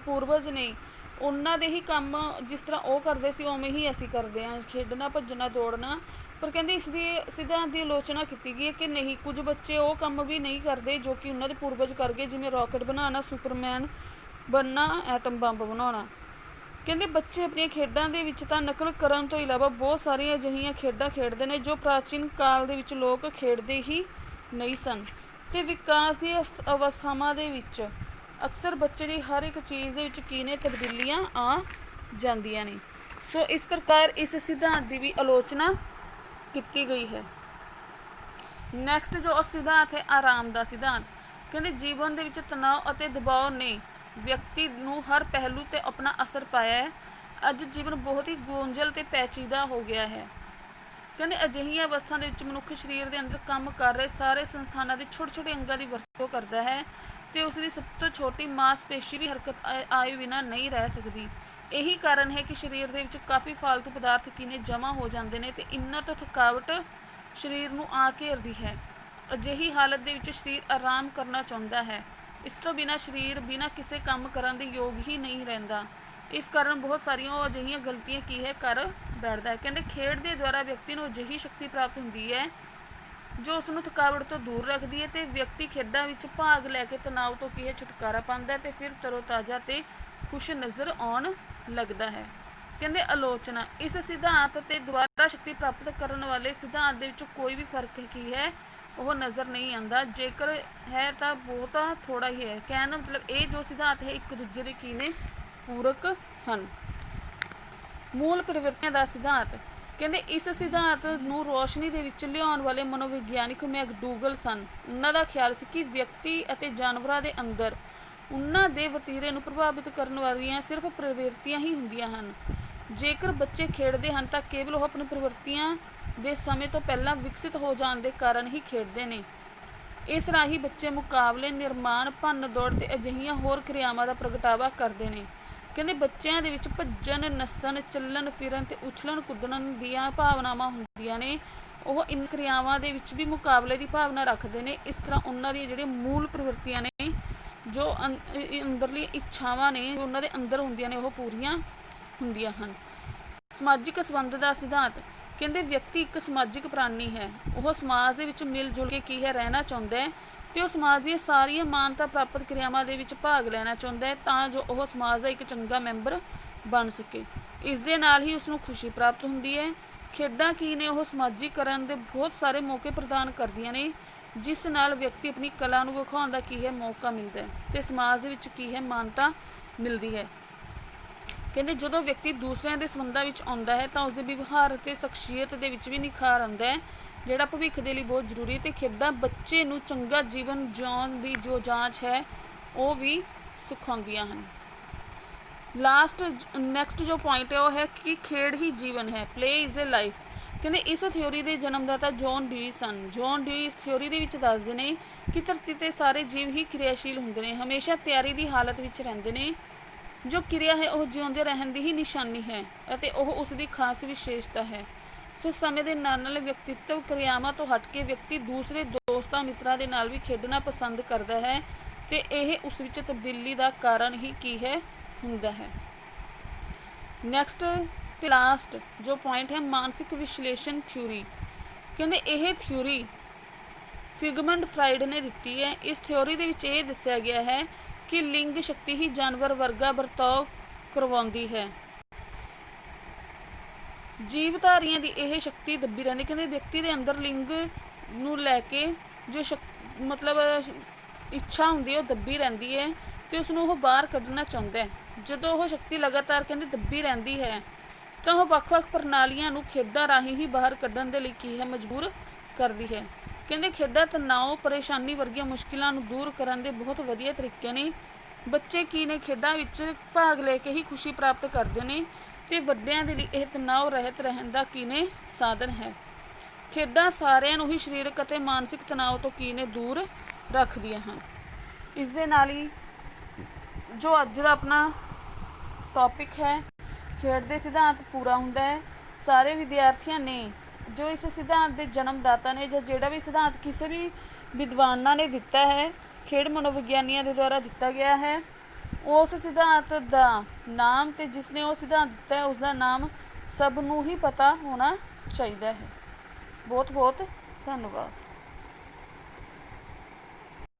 ਪੂਰਵਜ ਨੇ ਉਹਨਾਂ ਦੇ ਹੀ ਕੰਮ ਜਿਸ ਤਰ੍ਹਾਂ ਉਹ ਕਰਦੇ ਸੀ ਉਵੇਂ ਹੀ ਅਸੀਂ ਕਰਦੇ ਹਾਂ, ਖੇਡਣਾ, ਭੱਜਣਾ, ਦੌੜਨਾ। ਪਰ ਕਹਿੰਦੇ ਇਸ ਦੀ ਸਿਧਾਂਤ ਦੀ ਆਲੋਚਨਾ ਕੀਤੀ ਗਈ ਹੈ ਕਿ ਨਹੀਂ, ਕੁਝ ਬੱਚੇ ਉਹ ਕੰਮ ਵੀ ਨਹੀਂ ਕਰਦੇ ਜੋ ਕਿ ਉਹਨਾਂ ਦੇ ਪੂਰਵਜ ਕਰ ਗਏ, ਜਿਵੇਂ ਰਾਕਟ ਬਣਾਉਣਾ, ਸੁਪਰਮੈਨ ਬਣਨਾ, ਐਟਮ ਬੰਬ ਬਣਾਉਣਾ। ਕਹਿੰਦੇ ਬੱਚੇ ਆਪਣੀਆਂ ਖੇਡਾਂ ਦੇ ਵਿੱਚ ਤਾਂ ਨਕਲ ਕਰਨ ਤੋਂ ਇਲਾਵਾ ਬਹੁਤ ਸਾਰੀਆਂ ਅਜਿਹੀਆਂ ਖੇਡਾਂ ਖੇਡਦੇ ਨੇ ਜੋ ਪ੍ਰਾਚੀਨ ਕਾਲ ਦੇ ਵਿੱਚ ਲੋਕ ਖੇਡਦੇ ਹੀ ਨਹੀਂ ਸਨ। ਅਤੇ ਵਿਕਾਸ ਦੀ ਅਵਸਥਾਵਾਂ ਦੇ ਵਿੱਚ ਅਕਸਰ ਬੱਚੇ ਦੀ ਹਰ ਇੱਕ ਚੀਜ਼ ਦੇ ਵਿੱਚ ਕੀ ਨੇ ਤਬਦੀਲੀਆਂ ਆ ਜਾਂਦੀਆਂ ਨੇ। ਸੋ ਇਸ ਪ੍ਰਕਾਰ ਇਸ ਸਿਧਾਂਤ ਦੀ ਵੀ ਆਲੋਚਨਾ ਕੀਤੀ ਗਈ ਹੈ। ਨੈਕਸਟ ਜੋ ਸਿਧਾਂਤ ਹੈ ਆਰਾਮ ਦਾ ਸਿਧਾਂਤ। ਕਹਿੰਦੇ ਜੀਵਨ ਦੇ ਵਿੱਚ ਤਣਾਅ ਅਤੇ ਦਬਾਅ ਨੇ ਵਿਅਕਤੀ ਨੂੰ ਹਰ ਪਹਿਲੂ 'ਤੇ ਆਪਣਾ ਅਸਰ ਪਾਇਆ ਹੈ। ਅੱਜ ਜੀਵਨ ਬਹੁਤ ਹੀ ਗੁੰਝਲ ਅਤੇ ਪੈਚੀਦਾ ਹੋ ਗਿਆ ਹੈ। ਕਹਿੰਦੇ ਅਜਿਹੀਆਂ ਅਵਸਥਾ ਦੇ ਵਿੱਚ ਮਨੁੱਖ ਸਰੀਰ ਦੇ ਅੰਦਰ ਕੰਮ ਕਰ ਰਹੇ ਸਾਰੇ ਸੰਸਥਾਨਾਂ ਦੇ ਛੋਟੇ ਛੋਟੇ ਅੰਗਾਂ ਦੀ ਵਰਤੋਂ ਕਰਦਾ ਹੈ ਅਤੇ ਉਸ ਦੀ ਸਭ ਤੋਂ ਛੋਟੀ ਮਾਸਪੇਸ਼ੀ ਵੀ ਹਰਕਤ ਆਏ ਬਿਨਾਂ ਨਹੀਂ ਰਹਿ ਸਕਦੀ। ਇਹੀ ਕਾਰਨ ਹੈ ਕਿ ਸਰੀਰ ਦੇ ਵਿੱਚ ਕਾਫੀ ਫਾਲਤੂ ਪਦਾਰਥ ਕਿਨੇ ਜਮ੍ਹਾਂ ਹੋ ਜਾਂਦੇ ਨੇ ਅਤੇ ਇਹਨਾਂ ਤੋਂ ਥਕਾਵਟ ਸਰੀਰ ਨੂੰ ਆ ਘੇਰਦੀ ਹੈ। ਅਜਿਹੀ ਹਾਲਤ ਦੇ ਵਿੱਚ ਸਰੀਰ ਆਰਾਮ ਕਰਨਾ ਚਾਹੁੰਦਾ ਹੈ। ਇਸ ਤੋਂ ਬਿਨਾਂ ਸਰੀਰ ਬਿਨਾਂ ਕਿਸੇ ਕੰਮ ਕਰਨ ਦੇ ਯੋਗ ਹੀ ਨਹੀਂ ਰਹਿੰਦਾ। ਇਸ ਕਾਰਨ ਬਹੁਤ ਸਾਰੀਆਂ ਉਹ ਅਜਿਹੀਆਂ ਗਲਤੀਆਂ ਕੀ ਹੈ ਕਰ ਬੈਠਦਾ ਹੈ। ਕਹਿੰਦੇ ਖੇਡ ਦੇ ਦੁਆਰਾ ਵਿਅਕਤੀ ਨੂੰ ਅਜਿਹੀ ਸ਼ਕਤੀ ਪ੍ਰਾਪਤ ਹੁੰਦੀ ਹੈ ਜੋ ਉਸ ਨੂੰ ਥਕਾਵਟ ਤੋਂ ਦੂਰ ਰੱਖਦੀ ਹੈ ਅਤੇ ਵਿਅਕਤੀ ਖੇਡਾਂ ਵਿੱਚ ਭਾਗ ਲੈ ਕੇ ਤਣਾਅ ਤੋਂ ਕੀ ਹੈ ਛੁਟਕਾਰਾ ਪਾਉਂਦਾ ਹੈ ਅਤੇ ਫਿਰ ਤਰੋਤਾਜ਼ਾ ਅਤੇ ਖੁਸ਼ ਨਜ਼ਰ ਆਉਣ ਲੱਗਦਾ ਹੈ। ਕਹਿੰਦੇ ਆਲੋਚਨਾ, ਇਸ ਸਿਧਾਂਤ ਤੇ ਦੁਬਾਰਾ ਸ਼ਕਤੀ ਪ੍ਰਾਪਤ ਕਰਨ ਵਾਲੇ ਸਿਧਾਂਤ ਦੇ ਵਿੱਚ ਕੋਈ ਵੀ ਫਰਕ ਕੀ ਹੈ ਉਹ ਨਜ਼ਰ ਨਹੀਂ ਆਉਂਦਾ, ਜੇਕਰ ਹੈ ਤਾਂ ਬਹੁਤਾ ਥੋੜ੍ਹਾ ਹੀ ਹੈ। ਕਹਿਣ ਦਾ ਮਤਲਬ ਇਹ ਜੋ ਸਿਧਾਂਤ ਹੈ ਇੱਕ ਦੂਜੇ ਦੇ ਕੀ ਨੇ ਪੂਰਕ ਹਨ। ਮੂਲ ਪ੍ਰਵਿਰਤੀਆਂ ਦਾ ਸਿਧਾਂਤ। ਕਹਿੰਦੇ ਇਸ ਸਿਧਾਂਤ ਨੂੰ ਰੋਸ਼ਨੀ ਦੇ ਵਿੱਚ ਲਿਆਉਣ ਵਾਲੇ ਮਨੋਵਿਗਿਆਨਿਕ ਮੈਕਡੂਗਲ ਸਨ। ਉਹਨਾਂ ਦਾ ਖਿਆਲ ਸੀ ਕਿ ਵਿਅਕਤੀ ਅਤੇ ਜਾਨਵਰਾਂ ਦੇ ਅੰਦਰ ਉਹਨਾਂ ਦੇ ਵਤੀਰੇ ਨੂੰ ਪ੍ਰਭਾਵਿਤ ਕਰਨ ਵਾਲੀਆਂ ਸਿਰਫ ਪ੍ਰਵਿਰਤੀਆਂ ਹੀ ਹੁੰਦੀਆਂ ਹਨ। ਜੇਕਰ ਬੱਚੇ ਖੇਡਦੇ ਹਨ ਤਾਂ ਕੇਵਲ ਉਹ ਆਪਣੀ ਪ੍ਰਵਿਰਤੀਆਂ ਦੇ ਸਮੇਂ ਤੋਂ ਪਹਿਲਾਂ ਵਿਕਸਿਤ ਹੋ ਜਾਣ ਦੇ ਕਾਰਨ ਹੀ ਖੇਡਦੇ ਨੇ। ਇਸ ਰਾਹੀਂ ਬੱਚੇ ਮੁਕਾਬਲੇ, ਨਿਰਮਾਣ, ਭੰਨ ਦੌੜ ਤੇ ਅਜਿਹੀਆਂ ਹੋਰ ਕਿਰਿਆਵਾਂ ਦਾ ਪ੍ਰਗਟਾਵਾ ਕਰਦੇ ਨੇ। ਕਹਿੰਦੇ ਬੱਚਿਆਂ ਦੇ ਵਿੱਚ ਭੱਜਣ, ਨੱਸਣ, ਚੱਲਣ ਫਿਰਨ ਤੇ ਉਛਲਣ ਕੁੱਦਣ ਦੀਆਂ ਭਾਵਨਾਵਾਂ ਹੁੰਦੀਆਂ ਨੇ। ਉਹ ਇਨ ਕਿਰਿਆਵਾਂ ਦੇ ਵਿੱਚ ਵੀ ਮੁਕਾਬਲੇ ਦੀ ਭਾਵਨਾ ਰੱਖਦੇ ਨੇ। ਇਸ ਤਰ੍ਹਾਂ ਉਹਨਾਂ ਦੀਆਂ ਜਿਹੜੀਆਂ ਮੂਲ ਪ੍ਰਵਿਰਤੀਆਂ ਨੇ, ਜੋ ਅੰਦਰਲੀ ਇੱਛਾਵਾਂ ਨੇ, ਉਹਨਾਂ ਦੇ ਅੰਦਰ ਹੁੰਦੀਆਂ ਨੇ, ਉਹ ਪੂਰੀਆਂ ਹੁੰਦੀਆਂ ਹਨ। ਸਮਾਜਿਕ ਸੰਬੰਧ ਦਾ ਸਿਧਾਂਤ ਕਹਿੰਦੇ ਵਿਅਕਤੀ ਇੱਕ ਸਮਾਜਿਕ ਪ੍ਰਾਣੀ ਹੈ। ਉਹ ਸਮਾਜ ਦੇ ਵਿੱਚ ਮਿਲ ਜੁਲ ਕੇ ਕੀ ਹੈ ਰਹਿਣਾ ਚਾਹੁੰਦਾ ਹੈ ਤੇ ਉਹ ਸਮਾਜ ਦੀਆਂ ਸਾਰੀਆਂ ਮਾਨਤਾ ਪ੍ਰਾਪਤ ਕਿਰਿਆਵਾਂ ਦੇ ਵਿੱਚ ਭਾਗ ਲੈਣਾ ਚਾਹੁੰਦਾ ਹੈ ਤਾਂ ਜੋ ਉਹ ਸਮਾਜ ਦਾ ਇੱਕ ਚੰਗਾ ਮੈਂਬਰ ਬਣ ਸਕੇ। ਇਸ ਦੇ ਨਾਲ ਹੀ ਉਸਨੂੰ ਖੁਸ਼ੀ ਪ੍ਰਾਪਤ ਹੁੰਦੀ ਹੈ। ਖੇਡਾਂ ਕੀ ਨੇ, ਉਹ ਸਮਾਜੀਕਰਨ ਦੇ ਬਹੁਤ ਸਾਰੇ ਮੌਕੇ ਪ੍ਰਦਾਨ ਕਰਦੀਆਂ ਨੇ, ਜਿਸ ਨਾਲ ਵਿਅਕਤੀ ਆਪਣੀ ਕਲਾ ਨੂੰ ਵਿਖਾਉਣ ਦਾ ਕੀ ਹੈ ਮੌਕਾ ਮਿਲਦਾ ਹੈ ਤੇ ਸਮਾਜ ਦੇ ਵਿੱਚ ਕੀ ਹੈ ਮਾਨਤਾ ਮਿਲਦੀ ਹੈ। ਕਹਿੰਦੇ ਜਦੋਂ ਵਿਅਕਤੀ ਦੂਸਰਿਆਂ ਦੇ ਸੰਬੰਧਾਂ ਵਿੱਚ ਆਉਂਦਾ ਹੈ ਤਾਂ ਉਸਦੇ ਵਿਵਹਾਰ ਅਤੇ ਸ਼ਖਸੀਅਤ ਦੇ ਵਿੱਚ ਵੀ ਨਿਖਾਰ ਆਉਂਦਾ ਹੈ, ਜਿਹੜਾ ਭਵਿੱਖ ਦੇ ਲਈ ਬਹੁਤ ਜ਼ਰੂਰੀ ਹੈ। ਤੇ ਖੇਡਾਂ ਬੱਚੇ ਨੂੰ ਚੰਗਾ ਜੀਵਨ ਜਿਉਣ ਦੀ ਜੋ ਜਾਂਚ ਹੈ ਉਹ ਵੀ ਸਿਖਾਉਂਦੀਆਂ ਹਨ। ਨੈਕਸਟ ਜੋ ਪੁਆਇੰਟ ਹੈ ਉਹ ਹੈ ਕਿ ਖੇਡ ਹੀ ਜੀਵਨ ਹੈ, ਪਲੇ ਇਜ਼ ਏ ਲਾਈਫ। ਕਹਿੰਦੇ ਇਸ ਥਿਊਰੀ ਦੇ ਜਨਮਦਾਤਾ ਜੌਨ ਡੀ ਸਨ। ਜੌਨ ਡੀ ਇਸ ਥਿਊਰੀ ਦੇ ਵਿੱਚ ਦੱਸਦੇ ਨੇ ਕਿ ਧਰਤੀ 'ਤੇ ਸਾਰੇ ਜੀਵ ਹੀ ਕਿਰਿਆਸ਼ੀਲ ਹੁੰਦੇ ਨੇ, ਹਮੇਸ਼ਾ ਤਿਆਰੀ ਦੀ ਹਾਲਤ ਵਿੱਚ ਰਹਿੰਦੇ ਨੇ। ਜੋ ਕਿਰਿਆ ਹੈ ਉਹ ਜਿਉਂਦੇ ਰਹਿਣ ਦੀ ਹੀ ਨਿਸ਼ਾਨੀ ਹੈ ਅਤੇ ਉਹ ਉਸ ਦੀ ਖਾਸ ਵਿਸ਼ੇਸ਼ਤਾ ਹੈ। ਸੋ ਸਮੇਂ ਦੇ ਨਾਲ ਨਾਲ ਵਿਅਕਤਿਤਵ ਕਿਰਿਆਵਾਂ ਤੋਂ ਹਟ ਕੇ ਵਿਅਕਤੀ ਦੂਸਰੇ ਦੋਸਤਾਂ ਮਿੱਤਰਾਂ ਦੇ ਨਾਲ ਵੀ ਖੇਡਣਾ ਪਸੰਦ ਕਰਦਾ ਹੈ ਤੇ ਇਹ ਉਸ ਵਿੱਚ ਤਬਦੀਲੀ ਦਾ ਕਾਰਨ ਹੀ ਕੀ ਹੈ ਹੁੰਦਾ ਹੈ। ਨੈਕਸਟ ਤੇ ਲਾਸਟ ਜੋ ਪੁਆਇੰਟ ਹੈ ਮਾਨਸਿਕ ਵਿਸ਼ਲੇਸ਼ਣ ਥਿਊਰੀ। ਕਹਿੰਦੇ ਇਹ ਥਿਊਰੀ ਸਿਗਮੰਡ ਫਰਾਇਡ ਨੇ ਦਿੱਤੀ ਹੈ। ਇਸ ਥਿਊਰੀ ਦੇ ਵਿੱਚ ਇਹ ਦੱਸਿਆ ਗਿਆ ਹੈ ਕਿ ਲਿੰਗ ਸ਼ਕਤੀ ਹੀ ਜਾਨਵਰ ਵਰਗਾ ਵਰਤਾਓ ਕਰਵਾਉਂਦੀ ਹੈ। ਜੀਵਧਾਰੀਆਂ ਦੀ ਇਹ ਸ਼ਕਤੀ ਦੱਬੀ ਰਹਿੰਦੀ। ਕਹਿੰਦੇ ਵਿਅਕਤੀ ਦੇ ਅੰਦਰ ਲਿੰਗ ਨੂੰ ਲੈ ਕੇ ਜੋ ਇੱਛਾ ਹੁੰਦੀ ਹੈ ਉਹ ਦੱਬੀ ਰਹਿੰਦੀ ਹੈ ਤੇ ਉਸਨੂੰ ਉਹ ਬਾਹਰ ਕੱਢਣਾ ਚਾਹੁੰਦਾ ਹੈ। ਜਦੋਂ ਉਹ ਸ਼ਕਤੀ ਲਗਾਤਾਰ ਕਹਿੰਦੇ ਦੱਬੀ ਰਹਿੰਦੀ ਹੈ ਤਾਂ ਉਹ ਵੱਖ-ਵੱਖ ਪ੍ਰਣਾਲੀਆਂ ਨੂੰ ਖੇਡਾਂ ਰਾਹੀਂ ਹੀ ਬਾਹਰ ਕੱਢਣ ਦੇ ਲਈ ਕੀ ਹੈ ਮਜਬੂਰ ਕਰਦੀ ਹੈ। ਕਹਿੰਦੇ ਖੇਡਾਂ ਤਣਾਅ, ਪਰੇਸ਼ਾਨੀ ਵਰਗੀਆਂ ਮੁਸ਼ਕਿਲਾਂ ਨੂੰ ਦੂਰ ਕਰਨ ਦੇ ਬਹੁਤ ਵਧੀਆ ਤਰੀਕੇ ਨੇ। ਬੱਚੇ ਕੀ ਨੇ ਖੇਡਾਂ ਵਿੱਚ ਭਾਗ ਲੈ ਕੇ ਹੀ ਖੁਸ਼ੀ ਪ੍ਰਾਪਤ ਕਰਦੇ ਨੇ ਤੇ ਵੱਡਿਆਂ ਦੇ ਲਈ ਇਹ ਤਣਾਅ ਰਹਿਤ ਰਹਿਣ ਦਾ ਕੀ ਨੇ ਸਾਧਨ ਹੈ। ਖੇਡਾਂ ਸਾਰਿਆਂ ਨੂੰ ਹੀ ਸਰੀਰਕ ਅਤੇ ਮਾਨਸਿਕ ਤਣਾਅ ਤੋਂ ਕੀ ਨੇ ਦੂਰ ਰੱਖਦੀਆਂ ਹਨ। ਇਸ ਦੇ ਨਾਲ ਹੀ ਜੋ ਅੱਜ ਦਾ ਆਪਣਾ ਟੌਪਿਕ ਹੈ ਖੇਡ ਦੇ ਸਿਧਾਂਤ ਪੂਰਾ ਹੁੰਦਾ ਹੈ। ਸਾਰੇ ਵਿਦਿਆਰਥੀਆਂ ਨੇ ਜੋ ਇਸ ਸਿਧਾਂਤ ਦੇ ਜਨਮਦਾਤਾ ਨੇ ਜਾਂ ਜਿਹੜਾ ਵੀ ਸਿਧਾਂਤ ਕਿਸੇ ਵੀ ਵਿਦਵਾਨਾਂ ਨੇ ਦਿੱਤਾ ਹੈ, ਖੇਡ ਮਨੋਵਿਗਿਆਨੀਆਂ ਦੇ ਦੁਆਰਾ ਦਿੱਤਾ ਗਿਆ ਹੈ, ਉਸ ਸਿਧਾਂਤ ਦਾ ਨਾਮ ਤੇ ਜਿਸਨੇ ਉਹ ਸਿਧਾਂਤ ਦਿੱਤਾ ਹੈ ਉਸ ਦਾ ਨਾਮ ਸਭ ਨੂੰ ਹੀ ਪਤਾ ਹੋਣਾ ਚਾਹੀਦਾ ਹੈ। ਬਹੁਤ ਬਹੁਤ ਧੰਨਵਾਦ।